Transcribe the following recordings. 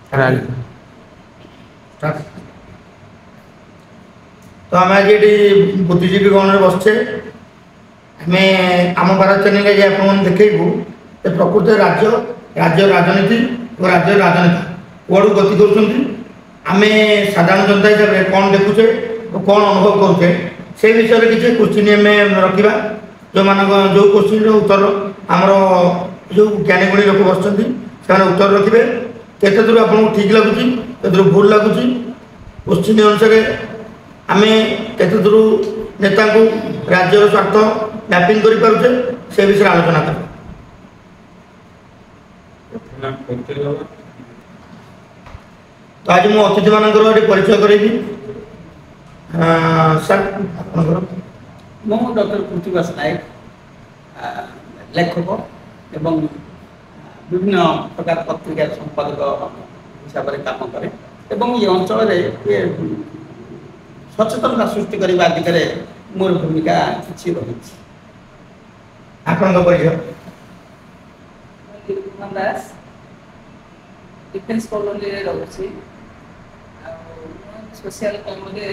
तो आम आज ये बुद्धिजीवी गण में बसचे आम आम भारत चैनल जे आप देखू प्रकृत राज्य राज्य राजनीति और राज्य राजनीति कुआड़ू गति करें साधारण जनता हिसाब से कौन देखुचे कौन अनुभव करुचे से विषय में किसी क्वेश्चन आम रखा जो मान जो क्वेश्चन उत्तर आमर जो ज्ञानी गुणी लोक बस उत्तर रखिए केते दूर आपको ठीक लगुच के दूर भूल लगुच क्वेश्चन अनुसार आम केते दूर नेता को राज्यर स्वार्थ मैपिंग कर पारे से विषय आलोचना कर तो आज मु अतिथि मानकर परिचय करेबी सर आपनकर मु डॉक्टर पृथ्वीराज नायक लेखक एवं विभिन्न प्रकार पत्रिका संपादक हिसाब से काम करे एवं ये अंचल ये सचेतनता सृष्टि करने दिगरे मोर भूमिका किसी रही आपन परिचय दास डिफेन्स कॉलोनी रे रहउछि सोशल काम रे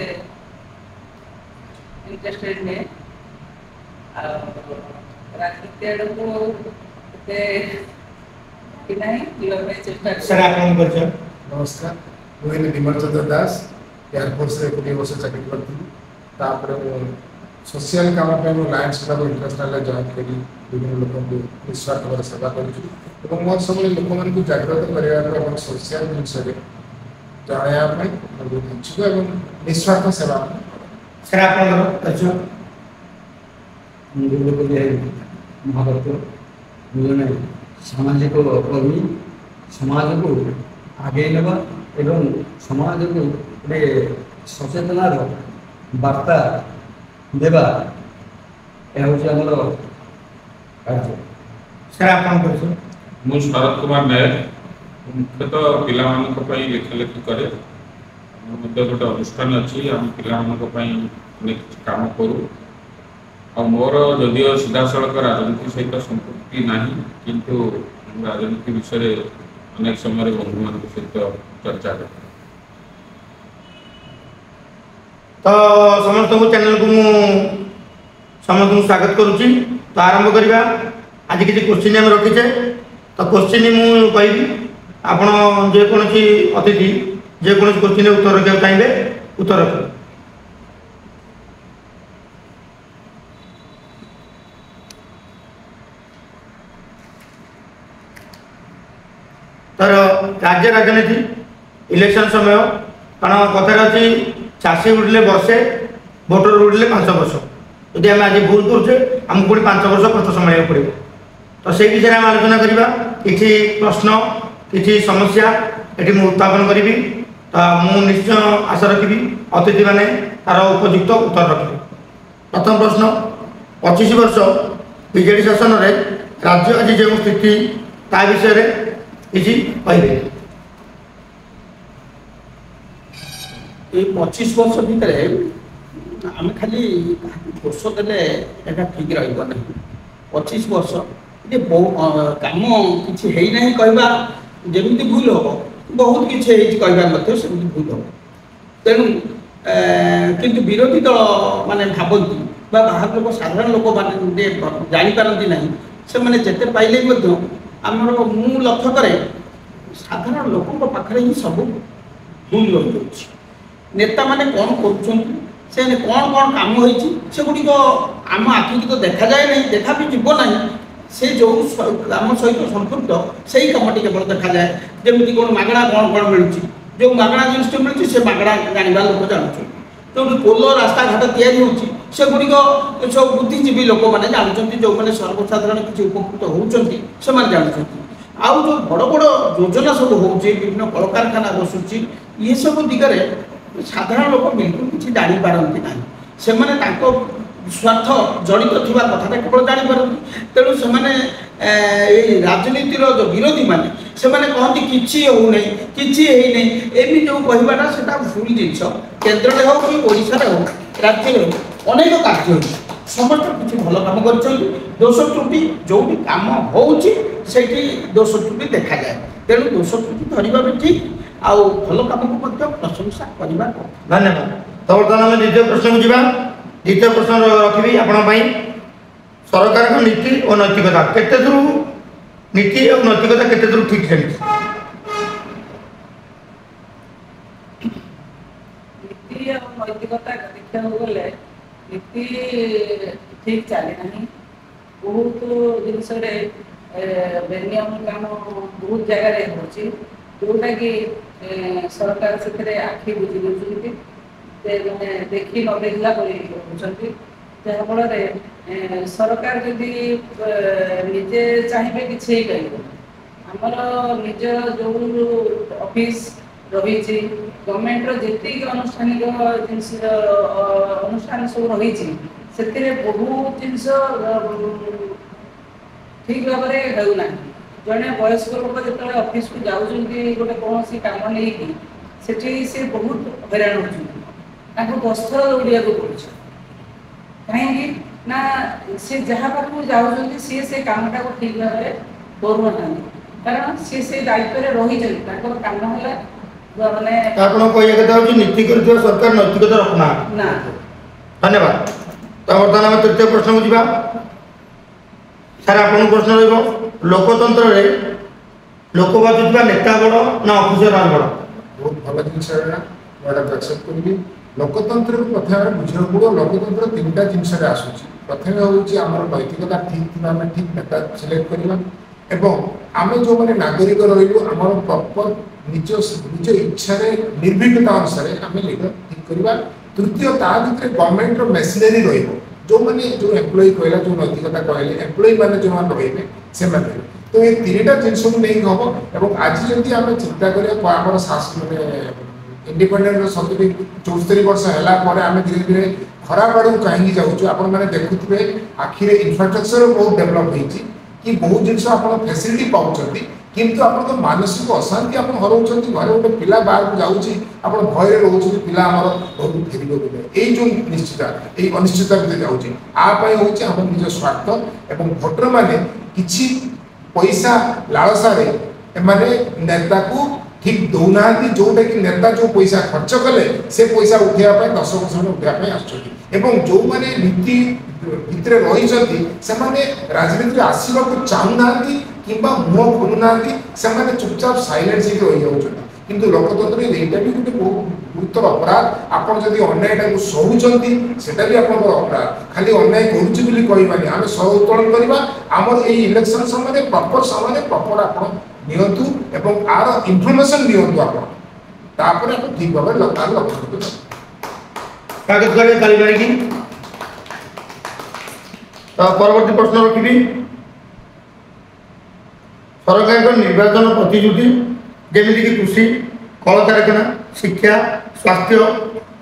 इंटरेस्टेड ने राजनीति आड़को ते कि नहीं जीवन में चेष्टा सर आपन परिचय नमस्कार मुझे विमल चंद्र दास एयरफोर्स रे 20 वर्ष चाकरी करती तापर सोशल काम पे लायंस क्लब इंटरनेशनल जॉइन करी विभिन्न लोगों को निस्वार्थ भाव सेवा करूँ मोर सब लोक मान जागृत कर सोशल जिनस जनाया इच्छुक और निस्वार्थ सेवा सर आप महाभक्त जड़े सामाजिक कर्मी समाज को आगे नेबा एवं समाज को गोटे सचेतनार वार्ता देवा यह हूँ आमर कार्य सर आप मु शरद कुमार नायक मुख्यतः पिला लेखालेखी करे गोटे अनुष्ठान अच्छी आम पिला अनेक काम करूँ आ मोर जदिव सीधा सड़क राजनीति सहित संपृक्ति ना किंतु राजनीति विषय अनेक समय बंधु मान सहित चर्चा कर तो समस्त चैनल को समस्त स्वागत करुच्ची तो आरंभ करवा आज किसी क्वेश्चन आम रखीचे तो क्वेश्चन मुझे कहि आपण जेकोसी अतिथि जेकोसी क्वेश्चन उत्तर रखा चाहिए उत्तर रख तर राज्य राजनीति इलेक्शन समय कारण कथार अच्छी चाषी उड़े वर्षे भोटर उड़े 5 वर्ष यदि आम आज भूल करुचे आमको पुणी 5 वर्ष कष्ट समय पड़ो तो से विषय में आलोचना करवा किसी प्रश्न किसी समस्या ये मुझे उत्थापन करी तो मु निश्चय आशा रखी अतिथि मैंने तार उपयुक्त उत्तर रखिए प्रथम प्रश्न 25 वर्ष बीजेडी शासन में राज्य आज जो स्थिति ता विषय किसी कहे ये 25 वर्ष भितर आम खाली दोष देले ठीक रहा 25 वर्ष ये कम किसी है ना कहवा जमी भूल हम बहुत किसी कहवा से भूल हम तेणु किंतु विरोधी दल माने भावती बाहर लोक साधारण लोक मैंने जापारती ना से मैंने जिते पाइले आमर मु लक्ष्य करे साधारण लोकों पाखे ही सब भूल रही नेता माने कौन कर कौन कौन काम होती से गुड़िक आम आखि की तो देखा जाए नहीं देखा भी जीव ना से जो आम सहित संपुक्त से ही कम केवल देखा जाए जमी कौन मागणा कौन कौन मिलूँ जो मागणा जिन मिलूँ से मागणा जाना लोक जानते जो पोल रास्ता घाट या गुड़िक सब बुद्धिजीवी लोक मैंने जानते जो मैंने सर्वसाधारण किसी उपकृत होती से जानते आउ जो बड़ बड़ योजना सब होविन्न कल कारखाना बसुची ये सब दिगरे साधारण लोक बिल्कुल किसी जापारती ना से स्वार्थ जड़ित थी कथा केवल जापार तेणु से राजनीतिर जो विरोधी मैंने से कहती किसी होना किसी एमि जो कहवाटा से भूल जिनस केन्द्र हो कि ओडिशा हो राज्य हो अनेक कार्य हो समस्त किसी भल कम कर दोष त्रुटि जो भी कम हो दोष त्रुटि देखा जाए तेणु दोष त्रुटि धरवा भी ठीक ଆଉ ଭଲ କାମକୁ ମଧ୍ୟ ପ୍ରଶଂସା କରିବା କଥା। ଧନ୍ୟବାଦ। ତ ବର୍ତ୍ତମାନ ଆମେ ଦ୍ୱିତୀୟ ପ୍ରଶ୍ନକୁ ଯିବା। ଦ୍ୱିତୀୟ ପ୍ରଶ୍ନ ରଖିବି ଆପଣଙ୍କ ପାଇଁ। ସରକାରଙ୍କ ନୀତି ଓ ନୈତିକତା କେତେ ଦୂର ନୀତି ଓ ନୈତିକତା କେତେ ଦୂର ଠିକ୍ ଚାଲିଛି? ନୀତି ଆଉ ନୈତିକତା ଦେଖିବାକୁ ଗଲେ ନୀତି ଠିକ୍ ଚାଲି ନାହିଁ। ବହୁତ ଜିନିଷରେ ବେନିୟମ କାମ ବହୁତ ଜାଗାରେ ହେଉଛି, ଯେଉଁଟାକି ସରକାର ସେଥିରେ ଆଖି ବୁଜି ଦେଉଛନ୍ତି, ମାନେ ଦେଖି ନ ଦେଖିଲା ଭଳି ହେଉଛନ୍ତି। ଯାହାଫଳରେ ସରକାର ଯଦି ନିଜେ ଚାହିଁବେ କିଛି ହେଇପାରିବ। ଆମର ନିଜ ଯେଉଁ ଅଫିସ୍ ରହିଛି, ଗଭର୍ଣ୍ଣମେଣ୍ଟର ଯେତିକି ଆନୁଷ୍ଠାନିକ ଜିନିଷ ଅନୁଷ୍ଠାନ ସବୁ ରହିଛି, ସେଥିରେ ବହୁତ ଜିନିଷ ଠିକ୍ ଭାବରେ ହେଉନାହିଁ। ଜଣେ ବୟସ୍କ ଲୋକ ଯେତେବେଳେ ଅଫିସକୁ ଯାଉଛନ୍ତି ଗୋଟେ କୌଣସି କାମ ନେଇକି, ସେଠି ସେ ବହୁତ ହଇରାଣ ହେଉଛନ୍ତି। ତାଙ୍କୁ 10 ଥର ଦୌଡ଼ିବାକୁ ପଡ଼ୁଛି। କାହିଁକି ନା ସେ ଯାହା ପାଖକୁ ଯାଉଛନ୍ତି ସିଏ ସେ କାମଟାକୁ ଠିକ୍ ଭାବରେ କରୁନାହାନ୍ତି, କାରଣ ସିଏ ସେ ଦାୟିତ୍ୱରେ ରହିଛନ୍ତି। ତାଙ୍କର କାମ ହେଲା ମାନେ ଆପଣ କହିବା କଥା ହେଉଛି ନୀତି କରୁଥିବା ସରକାର ନୈତିକତା ରଖୁନାହାନ୍ତି। ନା। ଧନ୍ୟବାଦ। ତ ବର୍ତ୍ତମାନ ଆମେ ତୃତୀୟ ପ୍ରଶ୍ନକୁ ଯିବା। ସାର୍ ଆପଣଙ୍କ ପ୍ରଶ୍ନ ରହିବ, ଲୋକତନ୍ତ୍ରରେ ଲୋକ ବାଛୁଥିବା ନେତା ବଡ଼ ନା ଅଫିସର ବଡ଼? ବହୁତ ଭଲ ଜିନିଷ ଏଇଟା, ମୁଁ ଏଇଟାକୁ ଆକ୍ସେପ୍ଟ କରିବି। ଲୋକତନ୍ତ୍ରକୁ ପ୍ରଥମେ ବୁଝିବାକୁ ପଡ଼ିବ। ଲୋକତନ୍ତ୍ର 3ଟା ଜିନିଷରେ ଆସୁଛି। ପ୍ରଥମେ ହେଉଛି ଆମର ନୈତିକତା ଠିକ୍ ଥିବା, ଆମେ ଠିକ୍ ନେତା ସିଲେକ୍ଟ କରିବା, ଏବଂ ଆମେ ଯେଉଁମାନେ ନାଗରିକ ରହିବୁ ଆମର ପ୍ରପର ନିଜ ଇଚ୍ଛାରେ ନିର୍ଭୀକତା ଅନୁସାରେ ଆମେ ଲିଡର ଠିକ୍ କରିବା। ତୃତୀୟ, ତା ଭିତରେ ଗଭର୍ଣ୍ଣମେଣ୍ଟର ମେସିନାରୀ ରହିବ। ଯେଉଁମାନେ ଯେଉଁ ଏମ୍ପ୍ଲୟି କହିଲା, ଯେଉଁ ନୈତିକତା କହିଲେ, ଏମ୍ପ୍ଲୟି ମାନେ ଯେଉଁମାନେ ରହିବେ ସେମାନେ। ତ ଏଇ 3ଟା ଜିନିଷକୁ ନେଇକି ହେବ। ଏବଂ ଆଜି ଯଦି ଆମେ ଚିନ୍ତା କରିବା ଆମର ମାନେ ଇଣ୍ଡିପେଣ୍ଡେଣ୍ଟ 74 ବର୍ଷ ହେଲା ପରେ ଆମେ ଧୀରେ ଧୀରେ ଖରାପ ଆଡ଼କୁ କାହିଁକି ଯାଉଛୁ? ଆପଣମାନେ ଦେଖୁଥିବେ ଆଖିରେ ଇନଫ୍ରାଷ୍ଟ୍ରକ୍ଚର ବହୁତ ଡେଭଲପ୍ ହେଇଛି, କି ବହୁତ ଜିନିଷ ଆପଣ ଫ୍ୟାସିଲିଟି ପାଉଛନ୍ତି, କିନ୍ତୁ ଆପଣଙ୍କ ମାନସିକ ଅଶାନ୍ତି ଆପଣ ହରାଉଛନ୍ତି। ଘରେ ଗୋଟେ ପିଲା ବାହାରକୁ ଯାଉଛି, ଆପଣ ଭୟରେ ରହୁଛନ୍ତି ପିଲା ଆମର ଘରକୁ ଫେରିବ ବୋଲି। ଏଇ ଯେଉଁ ଏଇ ଅନିଶ୍ଚିତତା ଭିତରେ ଯାଉଛି, ଆ ପାଇଁ ହେଉଛି ଆମର ନିଜ ସ୍ୱାର୍ଥ। ଏବଂ ଭୋଟରମାନେ କିଛି ପଇସା ଲାଳସାରେ ଏମାନେ ନେତାକୁ ଠିକ୍ ଦେଉନାହାନ୍ତି, ଯେଉଁଟାକି ନେତା ଯେଉଁ ପଇସା ଖର୍ଚ୍ଚ କଲେ ସେ ପଇସା ଉଠାଇବା ପାଇଁ 10 ବର୍ଷ ଉଠାଇବା ପାଇଁ ଆସୁଛନ୍ତି। ଏବଂ ଯେଉଁମାନେ ନୀତି ଭିତରେ ରହିଛନ୍ତି ସେମାନେ ରାଜନୀତିରେ ଆସିବାକୁ ଚାହୁଁନାହାନ୍ତି କିମ୍ବା ମୁହଁ ଖୋଲୁନାହାନ୍ତି, ସେମାନେ ଚୁପଚାପ ସାଇଲେନ୍ସ ହେଇକି ରହିଯାଉଛନ୍ତି। କିନ୍ତୁ ଲୋକତନ୍ତ୍ରରେ ଏଇଟା ବି ଗୋଟେ ବହୁତ ଗୁରୁତର ଅପରାଧ। ଆପଣ ଯଦି ଅନ୍ୟାୟଟାକୁ ସହୁଛନ୍ତି ସେଟା ବି ଆପଣଙ୍କର ଅପରାଧ। ଖାଲି ଅନ୍ୟାୟ କରୁଛି ବୋଲି କହିବାନି, ଆମେ ସହ ଉତ୍ତୋଳନ କରିବା। ଆମର ଏଇ ଇଲେକ୍ସନ ସମୟରେ ପ୍ରପର ସମୟରେ ପ୍ରପର ଆପଣ ନିଅନ୍ତୁ ଏବଂ ଆର ଇନଫର୍ମେସନ ନିଅନ୍ତୁ ଆପଣ, ତାପରେ ଆପଣ ଠିକ୍ ଭାବରେ ଲକ୍ଷ୍ୟ କରିବେ। ସ୍ୱାଗତ କରିବେ ତାଳି ମାରିକି। ତ ପରବର୍ତ୍ତୀ ପ୍ରଶ୍ନ ରଖିବି, ସରକାରଙ୍କ ନିର୍ବାଚନ ପ୍ରତିଶ୍ରୁତି ଯେମିତିକି କୃଷି, କଳକାରଖାନା, ଶିକ୍ଷା, ସ୍ୱାସ୍ଥ୍ୟ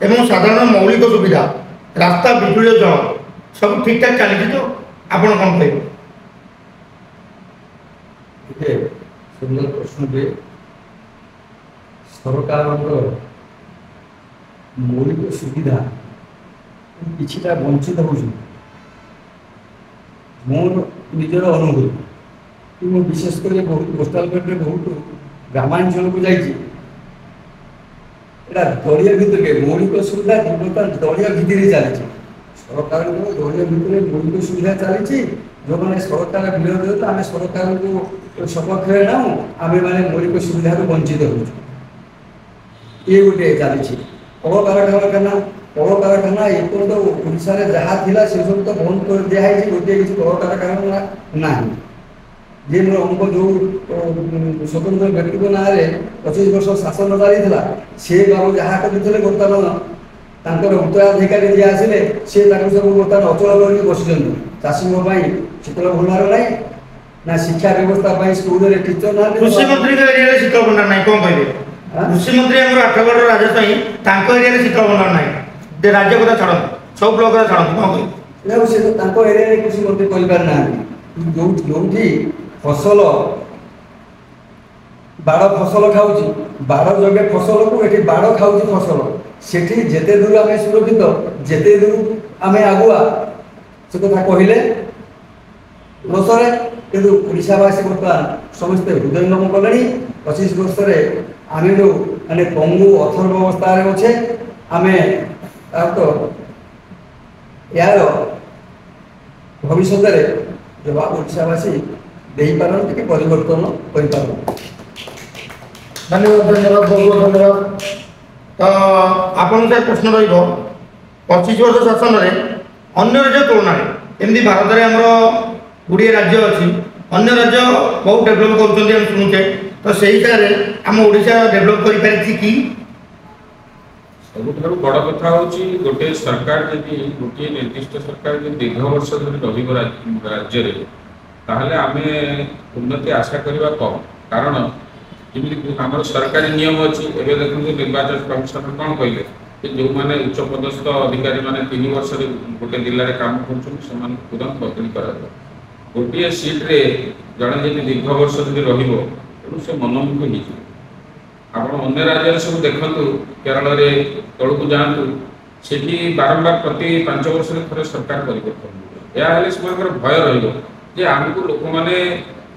ଏବଂ ସାଧାରଣ ମୌଳିକ ସୁବିଧା, ରାସ୍ତା, ବିଜୁଳି, ଜଳ ସବୁ ଠିକ୍ଠାକ୍ ଚାଲିଛି ତ? ଆପଣ କ'ଣ କହିବେ? ଗୋଟେ ସୁନ୍ଦର ପ୍ରଶ୍ନଟେ। ସରକାରଙ୍କ ମୌଳିକ ସୁବିଧା କିଛିଟା ବଞ୍ଚିତ ହେଉଛନ୍ତି। ମୋର ନିଜର ଅନୁଭୂତି କି ମୁଁ ବିଶେଷ କରି ବହୁତ କୋଷ୍ଟାଲ ବେଲ୍ଟରେ ବହୁତ ଗ୍ରାମାଞ୍ଚଳକୁ ଯାଇଛି। এটা দলীয় ভিত্তিকে মৌলিক সুবিধা ବର୍ତ୍ତମାନ ଦଳୀୟ ଭିତ୍ତିରେ ଚାଲିଛି। ସରକାରଙ୍କ ଦଳୀୟ ଭିତ୍ତିରେ ମୌଳିକ ସୁବିଧା ଚାଲିଛି। ଯେଉଁମାନେ ସରକାର ବିରୋଧ ହେଉଛୁ ଆମେ ସରକାରଙ୍କୁ ସପକ୍ଷରେ ନାହୁଁ, ଆମେମାନେ ମୌଳିକ ସୁବିଧାରୁ ବଞ୍ଚିତ ହେଉଛୁ। ଇଏ ଗୋଟେ ଚାଲିଛି। କଳକାରଖାନା ଏପର୍ଯ୍ୟନ୍ତ ଓଡ଼ିଶାରେ ଯାହା ଥିଲା ସେସବୁ ତ ବନ୍ଦ କରି ଦିଆହେଇଛି। ଗୋଟିଏ କିଛି କଳକାରଖାନା ନାହିଁ। ଯେ ମୋର ଅଙ୍କ ଯେଉଁ ସ୍ୱତନ୍ତ୍ର ବ୍ୟକ୍ତିଙ୍କ ନାଁରେ 25 ବର୍ଷ ଶାସନ ଚାଲିଥିଲା, ସେ ବାବୁ ଯାହା କରିଥିଲେ ବର୍ତ୍ତମାନ ତାଙ୍କର ଉତ୍ତରାଧିକାରୀ ଯିଏ ଆସିଲେ ସେ ତାଙ୍କୁ ସବୁ ବର୍ତ୍ତମାନ ଅଚଳ କରିକି ବସିଛନ୍ତି। ଚାଷୀଙ୍କ ପାଇଁ ଶୀତଳ ଭଣ୍ଡାର ନାହିଁ, ନା ଶିକ୍ଷା ବ୍ୟବସ୍ଥା ପାଇଁ ସ୍କୁଲରେ ଟିଚର ନାହାନ୍ତି। କୃଷିମନ୍ତ୍ରୀଙ୍କ ଏରିଆରେ ଶୀତଳ ଭଣ୍ଡାର ନାହିଁ, କ'ଣ କହିବେ? କୃଷିମନ୍ତ୍ରୀ ଆମର ଆଠଗଡ଼ର ରାଜା ପାଇଁ ତାଙ୍କ ଏରିଆରେ ଶୀତଳ ଭଣ୍ଡାର ନାହିଁ। ରାଜ୍ୟ କଥା ଛାଡ଼ନ୍ତୁ, ସବୁ ବ୍ଲକ କଥା ଛାଡ଼ନ୍ତୁ, କ'ଣ କହିବେ? ସେ ତାଙ୍କ ଏରିଆରେ କୃଷିମନ୍ତ୍ରୀ କରିପାରିନାହାନ୍ତି। ଯେଉଁଠି ଫସଲ ବାଡ଼ ଫସଲ ଖାଉଛି, ବାଡ଼ ଯୋଗେ ଫସଲକୁ ଏଠି ବାଡ଼ ଖାଉଛି ଫସଲ। ସେଠି ଯେତେ ଦୂର ଆମେ ସୁରକ୍ଷିତ, ଯେତେ ଦୂର ଆମେ ଆଗୁଆ, ସେ କଥା କହିଲେ। ଦେଶରେ କିନ୍ତୁ ଓଡ଼ିଶାବାସୀ ବର୍ତ୍ତମାନ ସମସ୍ତେ ହୃଦୟଙ୍ଗମ କଲେଣି। 25 ବର୍ଷରେ ଆମେ ଯେଉଁ ମାନେ ପଙ୍ଗୁ ଅଥର୍ବ ଅବସ୍ଥାରେ ଅଛେ ଆମେ ତ ଏହାର ଭବିଷ୍ୟତରେ ଜବାବ ଓଡ଼ିଶାବାସୀ ଦେଇପାରନ୍ତି କି ପରିବର୍ତ୍ତନ କରିପାରନ୍ତି। ଧନ୍ୟବାଦ ଧନ୍ୟବାଦ ବହୁତ ବହୁତ ଧନ୍ୟବାଦ। ତ ଆପଣଙ୍କ ପ୍ରଶ୍ନ ରହିବ 25 ବର୍ଷ ଶାସନରେ ଅନ୍ୟ ରାଜ୍ୟ ତୁଳନାରେ ଏମିତି ଭାରତରେ ଆମର ଗୁଡ଼ିଏ ରାଜ୍ୟ ଅଛି ଅନ୍ୟ ରାଜ୍ୟ ବହୁତ ଡେଭଲପ୍ କରୁଛନ୍ତି ଆମେ ଶୁଣୁଛେ ତ ସେଇ ଜାଗାରେ ଆମ ଓଡ଼ିଶା ଡେଭଲପ୍ କରିପାରିଛି କି? ସବୁଠାରୁ ବଡ଼ କଥା ହେଉଛି ଗୋଟିଏ ସରକାର ଯଦି ଗୋଟିଏ ନିର୍ଦ୍ଦିଷ୍ଟ ସରକାର ଯଦି ଦୀର୍ଘ ବର୍ଷ ଧରି ରହିବ ରାଜ୍ୟରେ ତାହେଲେ ଆମେ ଉନ୍ନତି ଆଶା କରିବା କମ୍। କାରଣ ଯେମିତି ଆମର ସରକାରୀ ନିୟମ ଅଛି। ଏବେ ଦେଖନ୍ତୁ ନିର୍ବାଚନ କମିଶନର କ'ଣ କହିଲେ ଯେ ଯେଉଁମାନେ ଉଚ୍ଚପଦସ୍ଥ ଅଧିକାରୀମାନେ 3 ବର୍ଷରେ ଗୋଟେ ଜିଲ୍ଲାରେ କାମ କରୁଛନ୍ତି ସେମାନଙ୍କୁ ତୁରନ୍ତ ବଦଳି କରାଯାଉ। ଗୋଟିଏ ସିଟ୍ରେ ଜଣେ ଯଦି ଦୀର୍ଘ ବର୍ଷ ଧରି ରହିବ ତେଣୁ ସେ ମନୋମୁଖ ହେଇଯିବ। ଆପଣ ଅନ୍ୟ ରାଜ୍ୟରେ ସବୁ ଦେଖନ୍ତୁ, କେରଳରେ ତଳକୁ ଯାଆନ୍ତୁ, ସେଠି ବାରମ୍ବାର ପ୍ରତି 5 ବର୍ଷରେ ଥରେ ସରକାର ପରିବର୍ତ୍ତନ ହୁଏ। ଏହା ହେଲେ ସେମାନଙ୍କର ଭୟ ରହିବ ଯେ ଆମକୁ ଲୋକମାନେ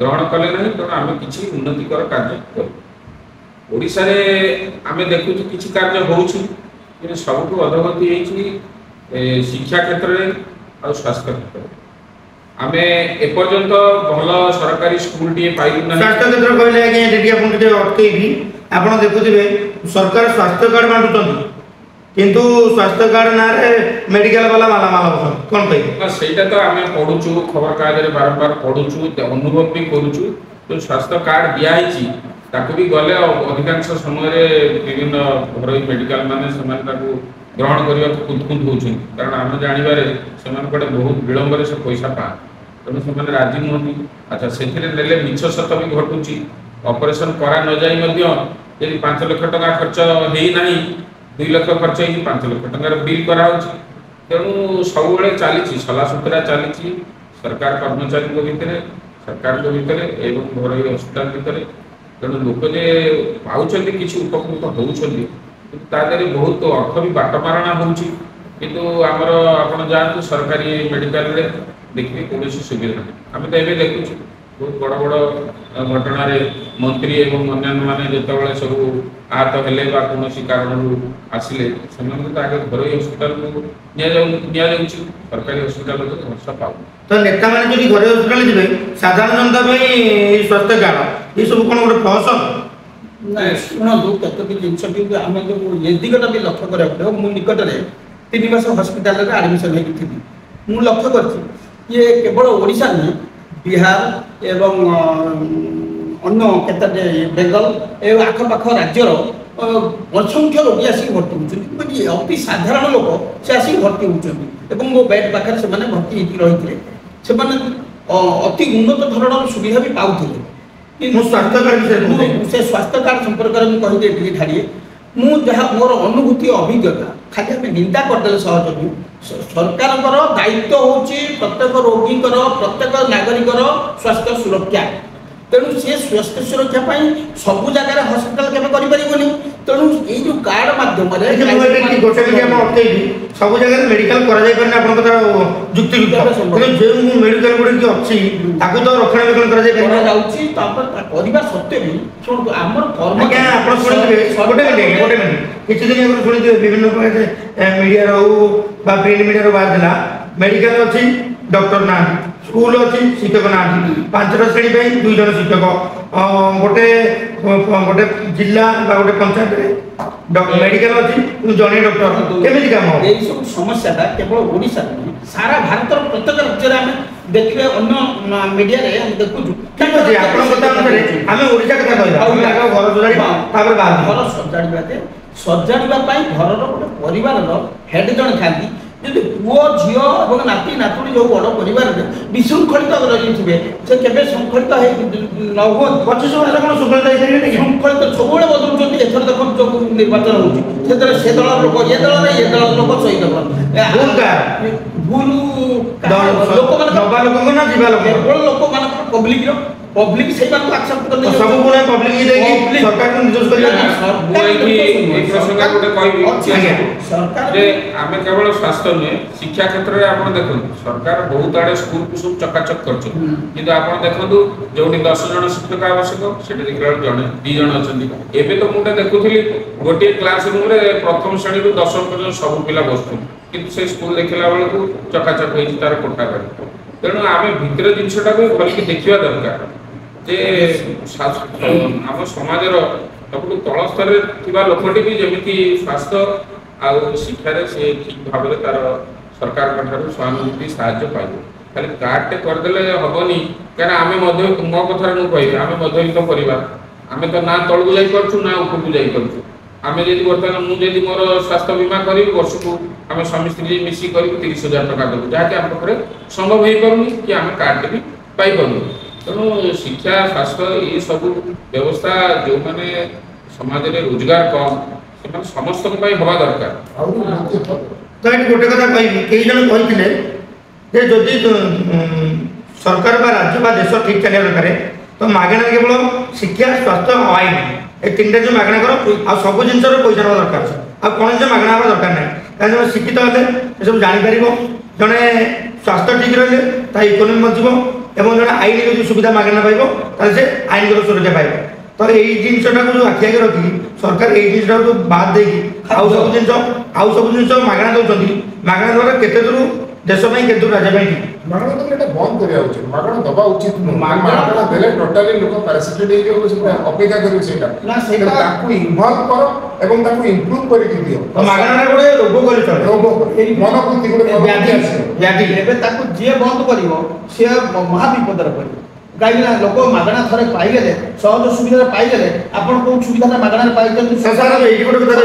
ଗ୍ରହଣ କଲେ ନାହିଁ ତେଣୁ ଆମେ କିଛି ଉନ୍ନତିକର କାର୍ଯ୍ୟ କରୁ। ଓଡ଼ିଶାରେ ଆମେ ଦେଖୁଛୁ କିଛି କାର୍ଯ୍ୟ ହେଉଛି କିନ୍ତୁ ସବୁଠୁ ଅଧୋଗତି ହେଇଛି ଶିକ୍ଷା କ୍ଷେତ୍ରରେ ଆଉ ସ୍ୱାସ୍ଥ୍ୟ କ୍ଷେତ୍ରରେ। ଆମେ ଏପର୍ଯ୍ୟନ୍ତ ଭଲ ସରକାରୀ ସ୍କୁଲଟିଏ ପାଇଲୁ ନାହିଁ। ସ୍ୱାସ୍ଥ୍ୟ କ୍ଷେତ୍ର କହିଲେ ଆଜ୍ଞା ସେଠି ଆପଣ ଟିକେ ଅଟକେଇବି। ଆପଣ ଦେଖୁଥିବେ ସରକାର ସ୍ୱାସ୍ଥ୍ୟ କାର୍ଡ ବାଣ୍ଟୁଛନ୍ତି କିନ୍ତୁ ସ୍ୱାସ୍ଥ୍ୟ କାର୍ଡ ନାଁରେ ମେଡିକାଲ ବାଲା ମାଲାମାଲ ହେଉଛନ୍ତି। କ'ଣ କହିବେ? ସେଇଟା ତ ଆମେ ପଢୁଛୁ, ଖବରକାଗଜରେ ବାରମ୍ବାର ପଢୁଛୁ, ଅନୁଭବ ବି କରୁଛୁ। ଯେଉଁ ସ୍ୱାସ୍ଥ୍ୟ କାର୍ଡ ଦିଆହେଇଛି ତାକୁ ବି ଗଲେ ଅଧିକାଂଶ ସମୟରେ ବିଭିନ୍ନ ଘରୋଇ ମେଡିକାଲ ମାନେ ସେମାନେ ତାକୁ ଗ୍ରହଣ କରିବାକୁ କୁନ୍ତକୁନ୍ତ ହେଉଛନ୍ତି। କାରଣ ଆମେ ଜାଣିବାରେ ସେମାନଙ୍କ ବହୁତ ବିଳମ୍ବରେ ସେ ପଇସା ପାଆନ୍ତି ତେଣୁ ସେମାନେ ରାଜି ନୁହନ୍ତି। ଆଚ୍ଛା, ସେଥିରେ ନେଲେ ମିଛ ସତ ବି ଘଟୁଛି। ଅପରେସନ କରା ନଯାଇ ମଧ୍ୟ ଯଦି 5 ଲକ୍ଷ ଟଙ୍କା ଖର୍ଚ୍ଚ ହେଇନାହିଁ 2 ଲକ୍ଷ ଖର୍ଚ୍ଚ ହେଇଛି 5 ଲକ୍ଷ ଟଙ୍କାର ବିଲ୍ କରାହେଉଛି। ତେଣୁ ସବୁବେଳେ ଚାଲିଛି ସଲାସୁତୁରା ଚାଲିଛି ସରକାର କର୍ମଚାରୀଙ୍କ ଭିତରେ, ସରକାରଙ୍କ ଭିତରେ ଏବଂ ଘରୋଇ ହସ୍ପିଟାଲ ଭିତରେ। ତେଣୁ ଲୋକ ଯେ ପାଉଛନ୍ତି କିଛି ଉପକୃତ ହେଉଛନ୍ତି କିନ୍ତୁ ତା ଦେହରେ ବହୁତ ଅର୍ଥ ବି ବାଟମାରଣା ହେଉଛି। କିନ୍ତୁ ଆମର ଆପଣ ଯାଆନ୍ତୁ ସରକାରୀ ମେଡିକାଲରେ ଦେଖିବେ କୌଣସି ସୁବିଧା ନାହିଁ। ଆମେ ତ ଏବେ ଦେଖୁଛୁ ବହୁତ ବଡ଼ ବଡ଼ ଘଟଣାରେ ମନ୍ତ୍ରୀ ଏବଂ ଅନ୍ୟାନ୍ୟ ମାନେ ଯେତେବେଳେ ସବୁ ଆହତ ହେଲେ ବା କୌଣସି କାରଣରୁ ଆସିଲେ ସେମାନଙ୍କୁ ତ ଆଗେ ଘରୋଇ ହସ୍ପିଟାଲକୁ ନିଆଯାଉଛି। ସରକାରୀ ହସ୍ପିଟାଲକୁ ଭରସା ପାଉନି। ତ ନେତାମାନେ ଯଦି ଘରୋଇ ହସ୍ପିଟାଲ ଯିବେ ସାଧାରଣ ଜନତା ପାଇଁ ସ୍ୱାସ୍ଥ୍ୟ କାର୍ଡ ଏସବୁ କ'ଣ ଗୋଟେ ଫସଲ? ନାଇଁ ଶୁଣନ୍ତୁ, କେତୋଟି ଜିନିଷ କିନ୍ତୁ ଆମେ ଯେଉଁ ଏ ଦିଗଟା ବି ଲକ୍ଷ୍ୟ କରିବାକୁ ପଡ଼ିବ। ମୁଁ ନିକଟରେ 3 ମାସ ହସ୍ପିଟାଲରେ ଆଡ଼ମିସନ୍ ହେଇକି ଥିଲି। ମୁଁ ଲକ୍ଷ୍ୟ କରିଛି ଇଏ କେବଳ ଓଡ଼ିଶା ନୁହେଁ, ବିହାର ଏବଂ ଅନ୍ୟ କେତେଟା ବେଙ୍ଗଲ ଏ ଆଖପାଖ ରାଜ୍ୟର ଅସଂଖ୍ୟ ରୋଗୀ ଆସିକି ଭର୍ତ୍ତି ହେଉଛନ୍ତି। ଅତି ସାଧାରଣ ଲୋକ ସେ ଆସିକି ଭର୍ତ୍ତି ହେଉଛନ୍ତି ଏବଂ ମୋ ବେଡ୍ ପାଖରେ ସେମାନେ ଭର୍ତ୍ତି ହେଇକି ରହିଥିଲେ। ସେମାନେ ଅତି ଉନ୍ନତ ଧରଣର ସୁବିଧା ବି ପାଉଥିଲେ। ମୁଁ ସ୍ୱାସ୍ଥ୍ୟ କାର୍ଡ ବିଷୟରେ ସେ ସ୍ୱାସ୍ଥ୍ୟ କାର୍ଡ ସମ୍ପର୍କରେ ମୁଁ କହିଦେବି ଟିକେ ଠାରିଏ। ମୁଁ ଯାହା ମୋର ଅନୁଭୂତି ଅଭିଜ୍ଞତା ଖାଲି ଆମେ ନିନ୍ଦା କରିଦେଲେ ସହଜ ନୁହେଁ। ସରକାରଙ୍କର ଦାୟିତ୍ୱ ହେଉଛି ପ୍ରତ୍ୟେକ ରୋଗୀଙ୍କର ପ୍ରତ୍ୟେକ ନାଗରିକର ସ୍ୱାସ୍ଥ୍ୟ ସୁରକ୍ଷା। ତେଣୁ ସେ ସ୍ୱାସ୍ଥ୍ୟ ସୁରକ୍ଷା ପାଇଁ ସବୁ ଜାଗାରେ ହସ୍ପିଟାଲ କେବେ କରିପାରିବନି। ତେଣୁ ଏଇ ଯେଉଁ କାର୍ଡ ମାଧ୍ୟମରେ ଗୋଟେ ମିନିଟ୍ ଆପଣ ଅଟକେଇବି। ସବୁ ଜାଗାରେ ମେଡିକାଲ କରାଯାଇପାରୁନି ଆପଣଙ୍କ ତାର ଯୁକ୍ତିଯୁକ୍ତ କିନ୍ତୁ ଯେଉଁ ମେଡିକାଲ ଗୁଡ଼ିକ ଅଛି ତାକୁ ତ ରକ୍ଷଣାବେକ୍ଷଣ କରାଯାଉଛି। ତାପରେ କରିବା ସତ୍ତ୍ୱେ ବି ଶୁଣନ୍ତୁ ଆମର ଆଜ୍ଞା ଆପଣ ଶୁଣିଥିବେ ଗୋଟେ ମିନିଟ୍ କିଛି ଦିନ ଆଗରୁ ଶୁଣିଥିବେ ବିଭିନ୍ନ ମିଡ଼ିଆର ହଉ ବା ପ୍ରିଣ୍ଟ ମିଡ଼ିଆରୁ ବାହାରିଥିଲା ମେଡିକାଲ ଅଛି ଡକ୍ଟର ନାହାନ୍ତି, ସ୍କୁଲ ଅଛି ଶିକ୍ଷକ ନାହାନ୍ତି, 5ଟା ଶ୍ରେଣୀ ପାଇଁ 2 ଜଣ ଶିକ୍ଷକ, ଗୋଟେ ଜିଲ୍ଲା ବା ଗୋଟେ ପଞ୍ଚାୟତରେ ମେଡିକାଲ ଅଛି ଜଣେ ଡକ୍ଟର, କେମିତି କାମ ହେବ? ଏଇସବୁ ସମସ୍ୟାଟା କେବଳ ଓଡ଼ିଶା ନୁହେଁ, ସାରା ଭାରତର ପ୍ରତ୍ୟେକ ରାଜ୍ୟରେ ଆମେ ଦେଖିବେ ଅନ୍ୟ ମିଡ଼ିଆରେ ଆମେ ଦେଖୁଛୁ। ଠିକ୍ ଅଛି, ଆପଣଙ୍କ କଥା ଅନୁସାରେ ଆମେ ଓଡ଼ିଶା କଥା କହିବା ଘର ସଜାଡ଼ିବା ତାପରେ ଘର ସଜାଡ଼ିବା ପାଇଁ ଘରର ଗୋଟେ ପରିବାରର ହେଡ୍ ଜଣେ ଥାନ୍ତି। ଯଦି ପୁଅ ଝିଅ ଏବଂ ନାତି ନାତୁଣୀ ଯେଉଁ ବଡ଼ ପରିବାରରେ ବିଶୃଙ୍ଖଳିତ ରହିଥିବେ ସେ କେବେ ଶୃଙ୍ଖଳିତ ହେଇ ନ ହୁଅନ୍ତି। 25 ବର୍ଷ କ'ଣ ଶୃଙ୍ଖଳିତ ହେଇପାରିବେ? ଶୃଙ୍ଖଳିତ ସବୁବେଳେ ବଦଳୁଛନ୍ତି। ଏଥର ଦେଖନ୍ତୁ ଯେଉଁ ନିର୍ବାଚନ ହେଉଛି ସେଥିରେ ସେ ଦଳର ଲୋକ ଏ ଦଳରେ ଏ ଦଳର ଲୋକ ସେଇ ଦଳ ଭୁଲ ଲୋକମାନଙ୍କ କେବଳ ଲୋକମାନଙ୍କର ପବ୍ଲିକ ସେଇମାନଙ୍କୁ ଆକ୍ସେପ୍ଟ କଲେ ସବୁ ଗୁଣ ପବ୍ଲିକ ଦେଇକି ସରକାରକୁ ନିର୍ଦ୍ଦେଶ କରିବା ମୁଁ ଏଇଠି এই ପ୍ରସଙ୍ଗ ଗୋଟେ କହିବି ସରକାର ଯେ ଆମେ କେବଳ ସ୍ୱାସ୍ଥ୍ୟ ନୁହେଁ ଶିକ୍ଷା କ୍ଷେତ୍ରରେ ଆପଣ ଦେଖନ୍ତୁ ସରକାର ବହୁତ ଆଡେ ସ୍କୁଲକୁ ସବୁ ଚକାଚକ କରିଛନ୍ତି କିନ୍ତୁ ଆପଣ ଦେଖନ୍ତୁ ଯୋଉଠି 10 ଜଣ ଶିକ୍ଷକ ଆବଶ୍ୟକ ସେଠି ଦେଖିଲା ଜଣେ 2 ଜଣ ଅଛନ୍ତି ଏବେ ତ ମୁଁ ଦେଖୁଥିଲି ଗୋଟିଏ କ୍ଲାସ ରୁମରେ ପ୍ରଥମ ଶ୍ରେଣୀରୁ 10ମ ପର୍ଯ୍ୟନ୍ତ ସବୁ ପିଲା ବସୁଛନ୍ତି କିନ୍ତୁ ସେ ସ୍କୁଲ ଦେଖିଲା ବେଳକୁ ଚକାଚକ ହେଇଛି ତାର କୋଠା ବାଡ଼ି ତେଣୁ ଆମେ ଭିତରେ ଜିନିଷଟାକୁ ଭଲକି ଦେଖିବା ଦରକାର ଯେ ଆମ ସମାଜର ସବୁଠୁ ତଳ ସ୍ତରରେ ଥିବା ଲୋକଟି ବି ଯେମିତି ସ୍ୱାସ୍ଥ୍ୟ ଆଉ ଶିକ୍ଷାରେ ସେ ଠିକ ଭାବରେ ତାର ସରକାରଙ୍କ ଠାରୁ ସହାନୁଭୂତି ସାହାଯ୍ୟ ପାଇବ ଖାଲି କାର୍ଡଟେ କରିଦେଲେ ହବନି କାରଣ ଆମେ ମଧ୍ୟ ମୋ କଥାରେ ମୁଁ କହିବି ଆମେ ମଧ୍ୟବିତ୍ତ ପରିବାର ଆମେ ତ ନା ତଳକୁ ଯାଇପାରୁଛୁ ନା ଉପରକୁ ଯାଇପାରୁଛୁ ଆମେ ଯଦି ବର୍ତ୍ତମାନ ମୁଁ ଯଦି ମୋର ସ୍ୱାସ୍ଥ୍ୟ ବୀମା କରିବି ବର୍ଷକୁ ଆମେ ସ୍ୱାମୀ ସ୍ତ୍ରୀ ମିଶି କରିବୁ 30,000 ଟଙ୍କା ଦେବୁ ଯାହାକି ଆମ ପାଖରେ ସମ୍ଭବ ହେଇପାରୁନି କି ଆମେ କାର୍ଡଟେ ବି ପାଇପାରୁନି ତେଣୁ ଶିକ୍ଷା ସ୍ୱାସ୍ଥ୍ୟ ଏ ସବୁ ବ୍ୟବସ୍ଥା ଯେଉଁମାନେ ସମାଜରେ ରୋଜଗାର କମ୍ ସେମାନେ ସମସ୍ତଙ୍କ ପାଇଁ ହେବା ଦରକାର ତ ଏଠି ଗୋଟେ କଥା କହିବି କେହି ଜଣ କହିଥିଲେ ଯେ ଯଦି ସରକାର ବା ରାଜ୍ୟ ବା ଦେଶ ଠିକ୍ ଚାଲିବା ଦରକାର ତ ମାଗଣାରେ କେବଳ ଶିକ୍ଷା ସ୍ୱାସ୍ଥ୍ୟ ଆଇନ ଏ ତିନିଟା ଯେଉଁ ମାଗଣା କର ଆଉ ସବୁ ଜିନିଷର ପଇସା ନେବା ଦରକାର ଆଉ କୌଣସି ମାଗଣା ହେବା ଦରକାର ନାହିଁ କାରଣ ଜଣେ ଶିକ୍ଷିତ ହେଲେ ଏସବୁ ଜାଣିପାରିବ ଜଣେ ସ୍ୱାସ୍ଥ୍ୟ ଠିକ୍ ରହିଲେ ତା ଇକୋନୋମି ବଞ୍ଚିବ এবং জনে আইনি যদি সুবিধা মাগনা পাইব তাহলে সে আইনগত সুরক্ষা পাইব তো এই জিনিসটাকে যে আখি আগে রখি সরকার এই জিনিসটাকে বাদ ଦେଇକି ଆଉ ସବୁ ଜିନିଷ ମାଗଣା ଦେଉଛନ୍ତି ମାଗଣା ଦ୍ୱାରା କେତେ ଦୂର ଦେଶ ପାଇଁ କେତେ ଦୂର ରାଜ୍ୟ ପାଇଁ ମାଗଣା ଦେଲେ ଏଟା ବନ୍ଦ କରିବା ଉଚିତ ମାଗଣା ଦବା ଉଚିତ ନୁହଁ ମାଗଣା ଦେଲେ ଟୋଟାଲି ଲୋକ ପାରାସିଟେଟ୍ ହେଇଯିବ ଅପେକ୍ଷା କରିବେ ସେଇଟା ନା ସେଇଟା ତାକୁ ଇନଭଲ୍ଭ କର ଏବଂ ତାକୁ ଇମ୍ପ୍ରୁଭ କରିକି ଦିଅ ମାଗଣାରେ ଗୋଟେ ରୋଗ କରି ଚଳେ ରୋଗ ଏଇ ମନୋବୃତ୍ତି ଗୋଟେ ବ୍ୟାଧି ଏବେ ତାକୁ ଯିଏ ବନ୍ଦ କରିବ ସିଏ ମହାବିପଦରେ ପଡ଼ିବ କାହିଁକିନା ଲୋକ ମାଗଣା ଥରେ ପାଇଗଲେ ସହଜ ସୁବିଧାରେ ପାଇଗଲେ ଆପଣ କୋଉ ସୁବିଧାଟା ମାଗଣାରେ ପାଇଛନ୍ତି ଏଇଠି ଗୋଟେ କଥା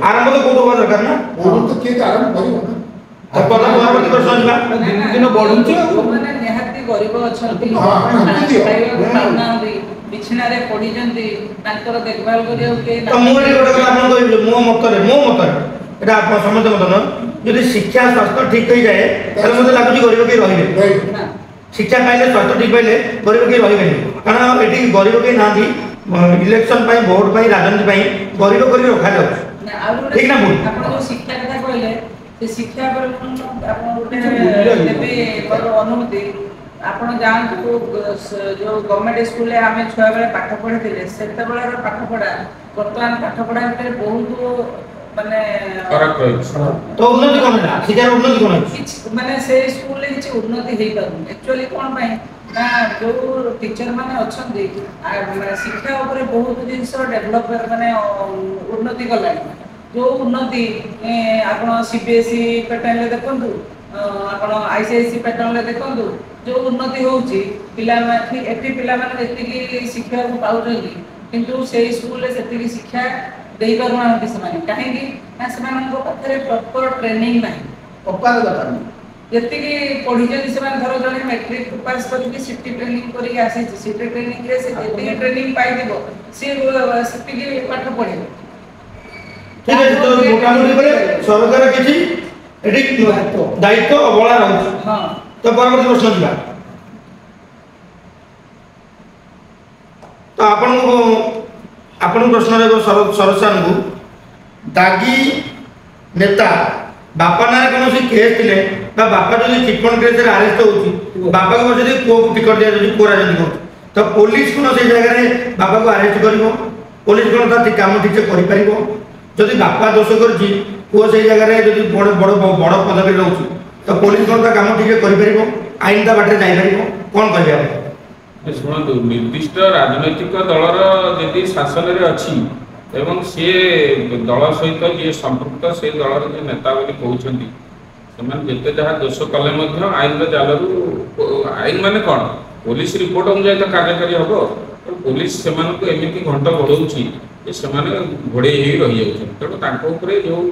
ଆରମ୍ଭ ତ କୋଉଠୁ ହବା ଦରକାର ନା ତ କିଏ ଆରମ୍ଭ କରିବ ନା ଦିନ ବଢୁଛି ମାନେ ନିହାତି ଗରିବ ଅଛନ୍ତି ବିଛଣାରେ ପଡିଛନ୍ତି ତାଙ୍କର ଦେଖଭାଲ କରିବାକୁ କେହି ମୁଁ ଏଠି ଗୋଟେ କଥା ଆପଣ କହିବି ମୋ ମତରେ এটা আপনার সমস্ত মত নয় যদি শিক্ষা স্বাস্থ্য ঠিক হয়ে যায় তাহলে মতো লাগুଛି গরিব কেହି ରହିବେ শিক্ষা পাইলে স্বাস্থ্য ঠিক পাইলে গরিব কেହି ରହିବେନି କାରଣ ଏଠି ଗରିବ କେହି ନାହାନ୍ତି ଇଲେକ୍ସନ ପାଇଁ ଭୋଟ ପାଇଁ ରାଜନୀତି ପାଇଁ ଗରିବ କରି ରଖାଯାଉଛି ଠିକ ନା ଭୁଲ ଆପଣ ଯୋଉ ଶିକ୍ଷା କଥା କହିଲେ ସେ ଶିକ୍ଷା ଉପରେ ଆପଣ ଗୋଟେ ଦେବେ ମୋର ଅନୁମତି ଆପଣ ଯାଆନ୍ତୁ ଯୋଉ ଗଭର୍ଣ୍ଣମେଣ୍ଟ ସ୍କୁଲରେ ଆମେ ଛୁଆବେଳେ ପାଠ ପଢିଥିଲେ ସେତେବେଳର ପାଠ ପଢା ବର୍ତ୍ତମାନ ପାଠ ପଢା ଭିତରେ ବହୁତ ମାନେ ଫରକ ରହିଛି ତ ଉନ୍ନତି କଣ ହେଲା ଶିକ୍ଷାର ଉନ୍ନତି କଣ ଅଛି ମାନେ ସେ ସ୍କୁଲରେ କିଛି ଉନ୍ନତି ହେଇପାରୁନି ଆକ୍ଚୁଆଲି କଣ ପାଇଁ ନା ଯୋଉ ଟିଚର ମାନେ ଅଛନ୍ତି ଶିକ୍ଷା ଉପରେ ବହୁତ ଜିନିଷ ଡେଭଲପ ମାନେ ଉନ୍ନତି କଲାଣି ଯୋଉ ଉନ୍ନତି ଆପଣ ସିବିଏସଇ ପ୍ୟାଟର୍ନରେ ଦେଖନ୍ତୁ ଆପଣ ଆଇସିଆଇସି ପ୍ୟାଟର୍ନରେ ଦେଖନ୍ତୁ ଯୋଉ ଉନ୍ନତି ହଉଛି ପିଲାମାନେ ଏଠି ପିଲାମାନେ ଯେତିକି ଶିକ୍ଷାକୁ ପାଉଛନ୍ତି କିନ୍ତୁ ସେଇ ସ୍କୁଲରେ ସେତିକି ଶିକ୍ଷା ଦେଇପାରୁନାହାନ୍ତି ସେମାନେ କାହିଁକି ନା ସେମାନଙ୍କ ପାଖରେ ପ୍ରପର ଟ୍ରେନିଂ ନାହିଁ ଯେତିକି ପଢିଛନ୍ତି ସେମାନେ ଧର ଜଣେ ମାଟ୍ରିକ ପାସ୍ କରିକି ସିଟି ଟ୍ରେନିଂ କରିକି ଆସିଛି ସିଟି ଟ୍ରେନିଂରେ ସେ ଯେତିକି ଟ୍ରେନିଂ ପାଇଯିବ ସେ ସେତିକି ପାଠ ପଢିବ ঠিক আছে তো মোটামুটি বলে সরকার কিছু এটি দায়িত্ব অবহেলা রয়েছে তো পরবর্তী প্রশ্ন ଯିବା তো ଆପଣଙ୍କ ପ୍ରଶ୍ନ ରହିବ ଶରତ ସାର୍ଙ୍କୁ ଦାଗୀ ନେତା ବାପା ନାଁରେ କୌଣସି କେସ୍ ଥିଲେ ବା ବାପା ଯଦି ଚିଟଫଣ୍ଡ କେସ୍ରେ ଆରେଷ୍ଟ ହେଉଛି ବାପାକୁ ଯଦି ପୁଅକୁ ଟିକଟ ଦିଆଯାଉଛି ପୁଅ ରାଜନୀତି କରୁଛି ତ ପୋଲିସ କ'ଣ ସେଇ ଜାଗାରେ ବାପାକୁ ଆରେଷ୍ଟ କରିବ ପୋଲିସ କ'ଣ ତା କାମ ଠିକସେ କରିପାରିବ যদি বাপা দোষ করছি পুଅ সেই জায়গায় যদি বড় বড় বড় পদবী রয়েছে তো পুলিশ কোন তা কাম ঠিক করিপারিব আইন তা বাটে যাইপারিব কোন করিবে আপনি শুনନ୍ତୁ ନିର୍ଦ୍ଦିଷ୍ଟ ରାଜନୈତିକ ଦଳର ଯଦି ଶାସନରେ ଅଛି ଏବଂ ସିଏ ଦଳ ସହିତ ଯିଏ ସମ୍ପୃକ୍ତ ସେ ଦଳର ଯେ ନେତା ବୋଲି କହୁଛନ୍ତି ସେମାନେ ଯେତେ ଯାହା ଦୋଷ କଲେ ମଧ୍ୟ ଆଇନର ଜାଲରୁ ଆଇନ ମାନେ କ'ଣ ପୋଲିସ ରିପୋର୍ଟ ଅନୁଯାୟୀ ତ କାର୍ଯ୍ୟକାରୀ ହେବ ପୋଲିସ ସେମାନଙ୍କୁ ଏମିତି ଘଣ୍ଟ ଘୋଡ଼ଉଛି ସେମାନେ ଘୋଡ଼େଇ ହେଇକି ରହିଯାଉଛନ୍ତି ତେଣୁ ତାଙ୍କ ଉପରେ ଯେଉଁ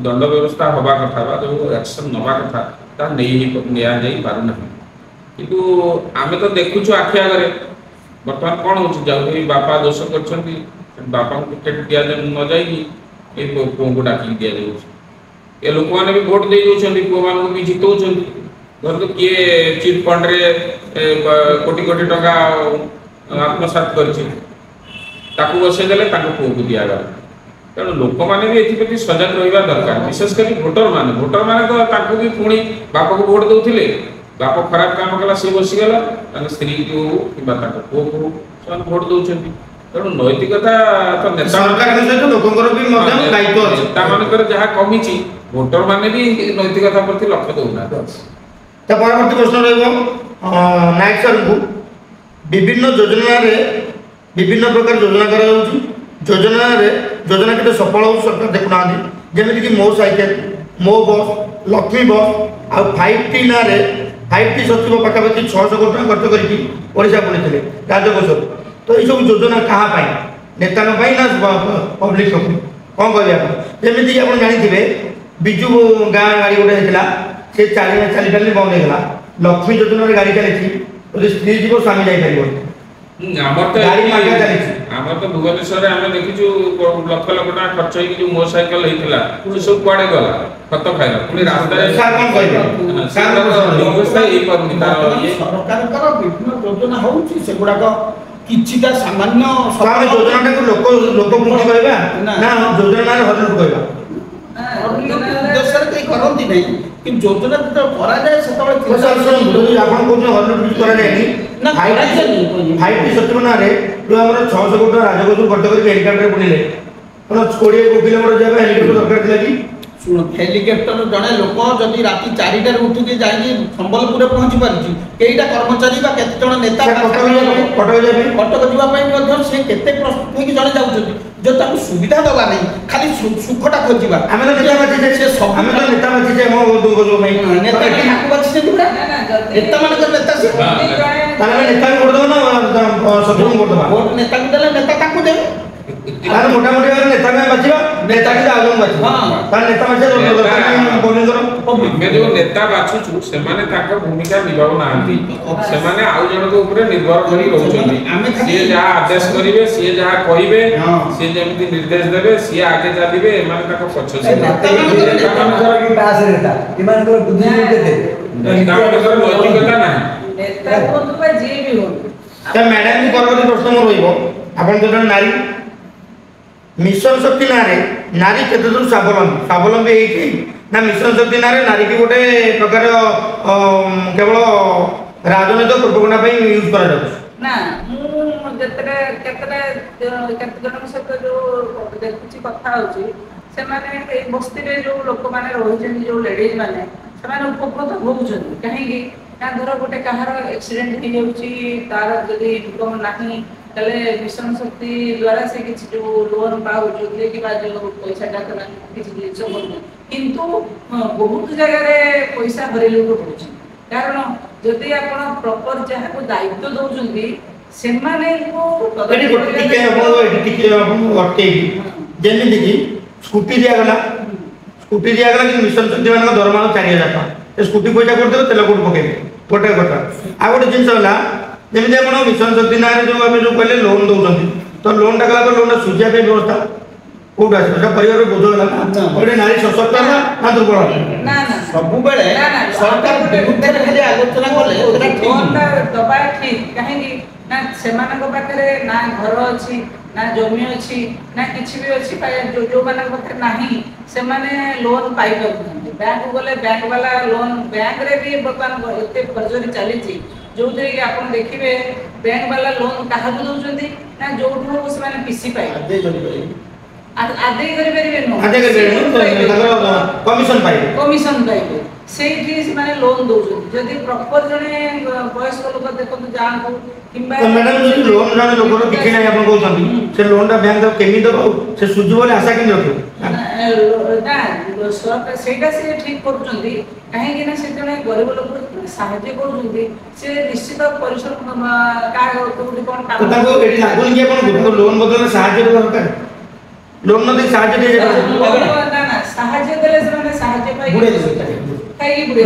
ଦଣ୍ଡ ବ୍ୟବସ୍ଥା ହେବା କଥା ବା ଯେଉଁ ଆକ୍ସନ୍ ନେବା କଥା ତାହା ନିଆଯାଇ ପାରୁନାହିଁ କିନ୍ତୁ ଆମେ ତ ଦେଖୁଛୁ ଆଖି ଆଗରେ ବର୍ତ୍ତମାନ କ'ଣ ହେଉଛି ଯେଉଁଠି ବାପା ଦୋଷ କରିଛନ୍ତି ବାପାଙ୍କୁ ଟିକେଟ୍ ଦିଆଯାଉ ନ ଯାଇକି ଏ ପୁଅଙ୍କୁ ଡାକିକି ଦିଆଯାଉଛି ଏ ଲୋକମାନେ ବି ଭୋଟ ଦେଇ ଦେଉଛନ୍ତି ପୁଅମାନଙ୍କୁ ବି ଜିତଉଛନ୍ତି ଧରନ୍ତୁ କିଏ ଚିଟ୍ ଫଣ୍ଡରେ କୋଟି କୋଟି ଟଙ୍କା ଆତ୍ମସାତ କରିଛି, ତାକୁ ବସେଇଦେଲେ ତାଙ୍କ ପୁଅକୁ ଦିଆଗଲା। ତେଣୁ ଲୋକମାନେ ବି ଏଥିପ୍ରତି ସଜାଗ ରହିବା ଦରକାର, ବିଶେଷ କରି ଭୋଟରମାନେ ତ ତାଙ୍କୁ ବି ପୁଣି ବାପକୁ ଭୋଟ ଦେଉଥିଲେ, ବାପ ଖରାପ କାମ କଲା ସିଏ ବସିଗଲା, ତାଙ୍କ ସ୍ତ୍ରୀକୁ ହଉ କିମ୍ବା ତାଙ୍କ ପୁଅକୁ ହଉ ସେମାନେ ଭୋଟ ଦେଉଛନ୍ତି। ତେଣୁ ନୈତିକତା ତ ସରକାରଙ୍କ ସହିତ ଲୋକଙ୍କର ବି ମଧ୍ୟ ଦାୟିତ୍ୱ ଅଛି। ନେତାମାନଙ୍କର ଯାହା କମିଛି ଭୋଟରମାନେ ବି ନୈତିକତା ପ୍ରତି ଲକ୍ଷ୍ୟ ଦେଉନାହାନ୍ତି। ତା ପରବର୍ତ୍ତୀ ପ୍ରଶ୍ନ ରହିବ ନାୟକ ସାର୍ଙ୍କୁ, ବିଭିନ୍ନ ଯୋଜନାରେ ବିଭିନ୍ନ ପ୍ରକାର ଯୋଜନା କରାଯାଉଛି, ଯୋଜନା କେତେ ସଫଳ ହେଉଛି ସରକାର ଦେଖୁନାହାନ୍ତି। ଯେମିତିକି ମୋ ସାଇକେଲ, ମୋ ବସ୍, ଲକ୍ଷ୍ମୀ ବସ୍ ଆଉ 5T ନାଁରେ 5T ସଚିବ ପାଖାପାଖି 600 କୋଟି ଟଙ୍କା ଖର୍ଚ୍ଚ କରିକି ଓଡ଼ିଶା ବୁଲିଥିଲେ ରାଜକୋଷରୁ। ତ ଏଇସବୁ ଯୋଜନା କାହା ପାଇଁ, ନେତାଙ୍କ ପାଇଁ ନା ପବ୍ଲିକ ପାଇଁ, କ'ଣ କହିବେ ଆପଣ? ଯେମିତିକି ଆପଣ ଜାଣିଥିବେ ବିଜୁ ଗାଁ ଗାଡ଼ି ଗୋଟେ ହେଇଥିଲା, ସେ ଚାଲିପାରିଲେ ବନ୍ଦ ହେଇଗଲା। ଲକ୍ଷ୍ମୀ ଯୋଜନାରେ ଗାଡ଼ି ଚାଲିଛି, ଯଦି ସ୍ତ୍ରୀ ଯିବ ସ୍ୱାମୀ ଯାଇପାରିବନି। ଆମର ତ ଭୁବନେଶ୍ୱରରେ ଆମେ ଦେଖିଛୁ ଲକ୍ଷ ଲକ୍ଷ ଟଙ୍କା ଖର୍ଚ୍ଚ ହେଇକି ଯୋଉ ମୋ ସାଇକେଲ ହେଇଥିଲା ସେ ସବୁ କୁଆଡେ ଗଲା, ଖତ ଖାଇଲା। ପୁଣି ରାସ୍ତାରେ ସରକାରଙ୍କର ବିଭିନ୍ନ ଯୋଜନା ହଉଛି, ସେଗୁଡାକ କିଛିଟା ସାମାନ୍ୟ ଯୋଜନାଟାକୁ ଲୋକମୁଖୀ କହିବା ନା ଯୋଜନାରେ ହରିଲୁଟ କହିବା? ଉଦ୍ଦେଶ୍ୟରେ କେହି କରନ୍ତି ନାହିଁ, କିନ୍ତୁ ଯୋଜନା ଯେତେବେଳେ କରାଯାଏ ସେତେବେଳେ ଆପଣ କହୁଛନ୍ତି ହରିଲୁଟ କିଛି କରାଯାଏନି। 5T ସଚିବ ନାଁରେ ଯୋଉ ଆମର 600 କୋଟି ଟଙ୍କା ରାଜକୋଷରୁ ଖର୍ଚ୍ଚ କରିକି ହେଲିକପ୍ଟରରେ ବୁଲିଲେ, 20 କିଲୋମିଟର ଯିବା ପାଇଁ ହେଲିକପ୍ଟର ଦରକାର ଥିଲା କି? ଶୁଣ, ହେଲିକପ୍ଟର ଜଣେ ଲୋକ ଯଦି ରାତି 4ଟାରେ ଉଠିକି ଯାଇକି ସମ୍ବଲପୁରରେ ପହଞ୍ଚି ପାରୁଛି, କେଇଟା କର୍ମଚାରୀ ବା କେତେ ଜଣ ନେତା କଟକ ଯିବା ପାଇଁ ମଧ୍ୟ ସେ କେତେ ପ୍ରସ୍ତୁତ ହେଇକି ଜଣେ ଯାଉଛନ୍ତି। ଯଦି ତାଙ୍କୁ ସୁବିଧା ଦେବା ନାହିଁ, ଖାଲି ସୁଖଟା ଖୋଜିବା, ଆମେ ତ ନେତା ବାଛିଛେ, ନେତା କାହାକୁ ବାଛିଛନ୍ତି ପୁରା? ନେତା ମାନଙ୍କର ନେତା ସେ ନେତାକୁ ଭୋଟ ଦେବ ନା ସଚିବଙ୍କୁ ଭୋଟ ଦେବା? ଭୋଟ ନେତାକୁ ଦେଲେ ନେତା ତାଙ୍କୁ ଦେବେ। ତାହେଲେ ମୋଟାମୋଟି ଭାବରେ ନେତା ପାଇଁ ବାଛିବା, ନେତା କିନ୍ତୁ ଆଉ ଜଣଙ୍କୁ ବାଛିବା। ତାହେଲେ ନେତା ବାଛିବା ଆମେ ଯୋଉ ନେତା ବାଛୁଛୁ ସେମାନେ ତାଙ୍କ ଭୂମିକା ନିଭାଉ ନାହାନ୍ତି, ସେମାନେ ଆଉ ଜଣଙ୍କ ଉପରେ ନିର୍ଭର କରି ରହୁଛନ୍ତି। ସିଏ ଯାହା ଆଦେଶ କରିବେ, ସିଏ ଯାହା କହିବେ, ସିଏ ଯେମିତି ନିର୍ଦ୍ଦେଶ ଦେବେ, ସିଏ ଆଗେ ଚାଲିବେ, ଏମାନେ ତାଙ୍କ ପଛ ନେତାମାନଙ୍କର ନୈତିକତା ନାହିଁ। ମ୍ୟାଡାମ ପରବର୍ତ୍ତୀ ପ୍ରଶ୍ନ ମୋର ରହିବ, ଆପଣ ତ ଜଣେ ନାରୀ, ମିଶନ ଶକ୍ତି ନାଁରେ ନାରୀ କେତେ ଦୂର ସ୍ୱାବଲମ୍ବୀ ହେଇଛି ନା ମିଶନ ଶକ୍ତି ନାଁରେ ନାରୀକି ଗୋଟେ ପ୍ରକାର କେବଳ ରାଜନୈତିକ ପ୍ରୋପାଗାଣ୍ଡା ପାଇଁ ୟୁଜ୍ କରାଯାଉଛି? ନା, ମୁଁ କେତେ ଜଣଙ୍କ ସହିତ ଯୋଉ ଦେଖୁଛି କଥା ହଉଛି, ସେମାନେ ଏଇ ବସ୍ତିରେ ଯୋଉ ଲୋକମାନେ ରହୁଛନ୍ତି, ଯୋଉ ଲେଡିଜ ମାନେ, ସେମାନେ ଉପକୃତ ହଉଛନ୍ତି। କାହିଁକି ନା ଧର ଗୋଟେ କାହାର ଆକ୍ସିଡେଣ୍ଟ ହେଇଯାଉଛି, ତାର ଯଦି ଇନକମ୍ ନାହିଁ, ତାହେଲେ ମିଶନ ଶକ୍ତି ଦ୍ୱାରା ସେ କିଛି ଯୋଉ ଲୋନ୍ ପାଉଛନ୍ତି କିମ୍ବା ଯୋଉ ପଇସାଟା ସେମାନେ କିଛି ଜିନିଷ କରୁଛନ୍ତି, କିନ୍ତୁ ବହୁତ ଜାଗାରେ ପଇସା ହରେଇଲୁଟ ହଉଛି। କାରଣ ଯଦି ଆପଣ ପ୍ରପର ଯାହାକୁ ଦାୟିତ୍ୱ ଦଉଛନ୍ତି, ସେମାନଙ୍କୁ ଯେମିତିକି ସ୍କୁଟି ଦିଆଗଲା କିନ୍ତୁ ମିଶନ ଶକ୍ତି ମାନଙ୍କ ଦରମା 4000 ଟଙ୍କା, ସେ ସ୍କୁଟି ପଇସା କରିଦେବେ, ତେଲ କୋଉଠି ପକେଇବେ, ଗୋଟେ କଥା। ଆଉ ଗୋଟେ ଜିନିଷ ହେଲା, ଯେମିତି ଆପଣ ମିଶନ ଶକ୍ତି ନାଁରେ ଯୋଉ ଆମେ ଯୋଉ କହିଲେ ଲୋନ୍ ଦଉଛନ୍ତି, ତ ଲୋନ୍ଟା କଲା ପରେ ଲୋନ୍ଟା ସୁଝିବା ପାଇଁ ବ୍ୟବସ୍ଥା କୋଉଠି ଆସିବ? ସେଟା ପରିବାର ବୋଝ ହେଲା ନା, ଗୋଟେ ନାରୀ ସଶକ୍ତ ହେଲା ନା ଦୁର୍ବଳ ହେଲା? ସବୁବେଳେ ସରକାର ବିରୁଦ୍ଧରେ ଖାଲି ଆଲୋଚନା କଲେ ଲୋନ୍ଟା ଦବା ଠିକ। କାହିଁକି ନା ସେମାନଙ୍କ ପାଖରେ ନା ଘର ଅଛି, ନା ଜମି ଅଛି, ନା କିଛି ବି ଅଛି, ଯୋଉମାନଙ୍କ ପାଖରେ ନାହିଁ, ସେମାନେ ଲୋନ୍ ପାଇପାରୁନାହାନ୍ତି। ବ୍ୟାଙ୍କକୁ ଗଲେ ବ୍ୟାଙ୍କ ବାଲା ଲୋନ୍, ବ୍ୟାଙ୍କରେ ବି ବର୍ତ୍ତମାନ ଏତେ ଫର୍ଜରୀ ଚାଲିଛି, ଯୋଉଥିରେ କି ଆପଣ ଦେଖିବେ ବ୍ୟାଙ୍କ ବାଲା ଲୋନ୍ କାହାକୁ ଦଉଛନ୍ତି ନା ଯୋଉଠୁ ସେମାନେ ପିସି ପାଇବେ, ଆଦେଇ କରିପାରିବେ କମିଶନ ପାଇବେ, ସେଇଠି ସେମାନେ ଲୋନ୍ ଦଉଛନ୍ତି। ଯଦି ପ୍ରପର ଜଣେ ବୟସ୍କ ଲୋକ ଦେଖନ୍ତୁ ଯାଆନ୍ତୁ କିମ୍ବା ମ୍ୟାଡାମ ଯଦି ଲୋନ୍ ଜଣେ ଲୋକର କିଛି ନାହିଁ ଆପଣ କହୁଛନ୍ତି, ସେ ଲୋନ୍ଟା ବ୍ୟାଙ୍କ କେମିତି ଦେବ, ସେ ସୁଝିବ ବୋଲି ଆଶା କେମିତି ରଖିବ? ନା, ସେଇଟା ସେ ଠିକ କରୁଛନ୍ତି। କାହିଁକି ନା ସେ ଜଣେ ଗରିବ ଲୋକ ସାହାଯ୍ୟ କରୁଛନ୍ତି, ସେ ନିଶ୍ଚିତ ପରିଶ୍ରମ କାହା କୋଉଠି କ'ଣ କାମ ତାଙ୍କୁ ଏଠି ଲାଗୁନି କି ଆପଣଙ୍କୁ ଲୋନ୍ ବଦଳରେ ସାହାଯ୍ୟ ଦେବା ଦରକାର? ଲୋନ୍ ନଦେଇ ସାହାଯ୍ୟ ନା ସାହାଯ୍ୟ ଦେଲେ ସେମାନେ ସାହାଯ୍ୟ ପାଇବେ,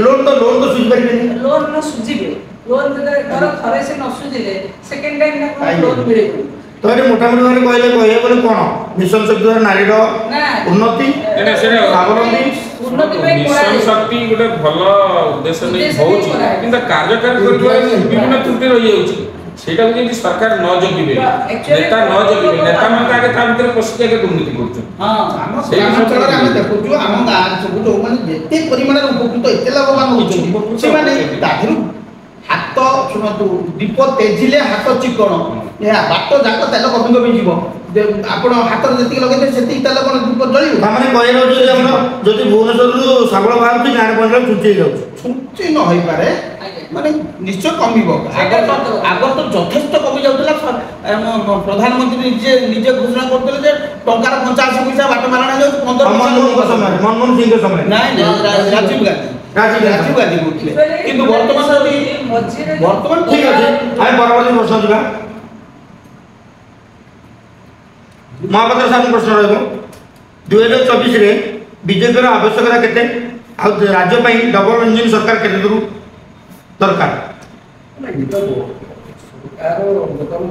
ଲୋନ୍ ତ ସୁଝି ପାରିବେନି। ଲୋନ୍ ନ ସୁଝିବେ, ଲୋନ୍ ଧର ଥରେ ସେ ନ ସୁଝିଲେ ସେକେଣ୍ଡ ଟାଇମ୍ ତାଙ୍କୁ ଲୋନ୍ ମିଳିବନି। ତ ଏଠି ମୋଟାମୋଟି ଭାବରେ କହିବାକୁ ଗଲେ କ'ଣ ମିଶନ ଶକ୍ତି ଦ୍ୱାରା ନାରୀର ଉନ୍ନତି, ସ୍ୱାବଲମ୍ବୀ, ଉନ୍ନତି ପାଇଁ ମିଶନ କରାଯାଏ। ଶକ୍ତି ଗୋଟେ ଭଲ ଉଦ୍ଦେଶ୍ୟ ନେଇ ଉଦ୍ଦେଶ୍ୟ ହଉଛି, ନେଇ କରାଯାଏ। କିନ୍ତୁ କାର୍ଯ୍ୟକାରୀ କରିବାରେ ବିଭିନ୍ନ ତ୍ରୁଟି ରହିଯାଉଛି। ସେଇଟାକୁ ଯଦି ସରକାର ନ ଜଗିବେ, Actually, ନେତା ନ ଜଗିବେ, ନେତା ମାନେ ଆଗେ ତା ଭିତରେ ପଶିକି ଆଗେ ଦୁର୍ନୀତି କରୁଛନ୍ତି। ହଁ ଆମ ସେଇ ଗ୍ରାମାଞ୍ଚଳରେ ଆମେ ଜିନିଷ ଦେଖୁଛୁ ଆମ ଗାଁରେ ସବୁ ଯୋଉମାନେ ଯେତେ ପରିମାଣରେ ଉପକୃତ ଏତେ ଲାଭବାନ ହଉଛନ୍ତି ଉପକୃତ ସେମାନେ ହଉଛନ୍ତି। ତା ଦେହରୁ ହାତ ଶୁଣନ୍ତୁ ଦୀପ ତେଜିଲେ ହାତ ଚିକଣ ଏହା ବାଟ ଯାକ ତେଲ କମି କମି ଯିବ ଆପଣ ହାତରେ ଯେତିକି ଲଗେଇଥିବେ ସେତିକି ତେଲ କଣ ଦୀପ ଜଳିବ ତାମାନେ କହିବାକୁ ଯଦି ଆମର ଯଦି ଭୁବନେଶ୍ୱରରୁ ଶାବଳ ବାହାରୁଛି ଗାଁରେ ପହଞ୍ଚିଲା ଛୁଟି ହେଇଯାଉଛି। ଛୁଞ୍ଚି ନ ହେଇପାରେ ମାନେ ନିଶ୍ଚୟ କମିବ। ସେଇଟା ସତ। ଆଗର ତ ଯଥେଷ୍ଟ କମି ଯାଉଥିଲା। ଆମ ପ୍ରଧାନମନ୍ତ୍ରୀ ନିଜେ ଘୋଷଣା କରୁଥିଲେ ଯେ ଟଙ୍କାର 85 ପଇସା ବାଟ ମାରଣା ଯାଉଛି 15 ମନମୋହନଙ୍କ ସମୟରେ, ମନମୋହନ ସିଂଙ୍କ ସମୟରେ। ନାଇଁ ରାଜୀବ ଗାନ୍ଧୀ ରାଜୀବ ଗାନ୍ଧୀ କହୁଥିଲେ କିନ୍ତୁ ବର୍ତ୍ତମାନ ଯଦି ମଝିରେ ବର୍ତ୍ତମାନ ଠିକ ଅଛି, ଆମେ ପରବର୍ତ୍ତୀ ପ୍ରଶ୍ନ ଯିବା। ମହାପାତ୍ର ସାହେବଙ୍କ ପ୍ରଶ୍ନ ରହିବ, 2024ରେ ବିଜେପିର ଆବଶ୍ୟକତା କେତେ ଆଉ ରାଜ୍ୟ ପାଇଁ ଡବଲ ଇଞ୍ଜିନ ସରକାର କେତେ ଦୂର ଦରକାର? ସରକାର ବର୍ତ୍ତମାନ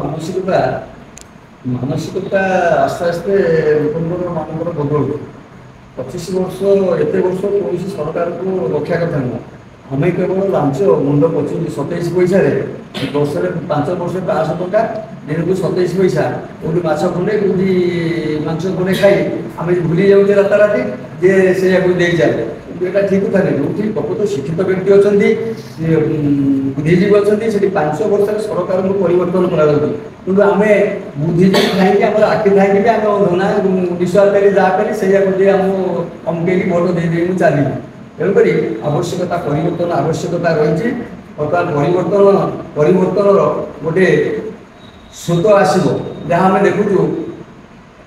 ମାନସିକତା ଆସ୍ତେ ଆସ୍ତେ ଲୋକଙ୍କର ମାନଙ୍କର ବଦଳୁଛି। 25 ବର୍ଷ ଏତେ ବର୍ଷ କୌଣସି ସରକାରକୁ ରକ୍ଷା କଥା ନୁହଁ। ଆମେ କେବଳ ଲାଞ୍ଚ ମୁଣ୍ଡ 27 ପଇସାରେ ବର୍ଷରେ 5 ବର୍ଷରେ 500 ଟଙ୍କା ଦିନକୁ 27 ପଇସା କୋଉଠି ମାଛ ଖଣ୍ଡେ କୋଉଠି ମାଂସ ଖଣ୍ଡେ ଖାଇ ଆମେ ଭୁଲି ଯାଉଛେ ରାତାରାତି ଯେ ସେଇଆକୁ ଦେଇ ଚାଲେ। କିନ୍ତୁ ଏଇଟା ଠିକ କଥା ନୁହେଁ। ଯୋଉଠି ପ୍ରକୃତ ଶିକ୍ଷିତ ବ୍ୟକ୍ତି ଅଛନ୍ତି, ବୁଦ୍ଧିଜୀବୀ ଅଛନ୍ତି, ସେଠି 5 ବର୍ଷରେ ସରକାରଙ୍କୁ ପରିବର୍ତ୍ତନ କରାଯାଉଛି। କିନ୍ତୁ ଆମେ ବୁଦ୍ଧିଜୀବୀ ଥାଇକି ଆମର ଆଖି ଥାଇକି ବି ଆମେ ଧନା ବିଶ୍ୱାସ କରି ଯାହା କରି ସେଇଆକୁ ଦେଇ ଆମକୁ ଅମକେଇକି ଭୋଟ ଦେଇଦେଇ ମୁଁ ଚାଲିବି। ତେଣୁକରି ଆବଶ୍ୟକତା ପରିବର୍ତ୍ତନ ଆବଶ୍ୟକତା ରହିଛି। ବର୍ତ୍ତମାନ ପରିବର୍ତ୍ତନର ଗୋଟେ ସ୍ରୋତ ଆସିବ, ଯାହା ଆମେ ଦେଖୁଛୁ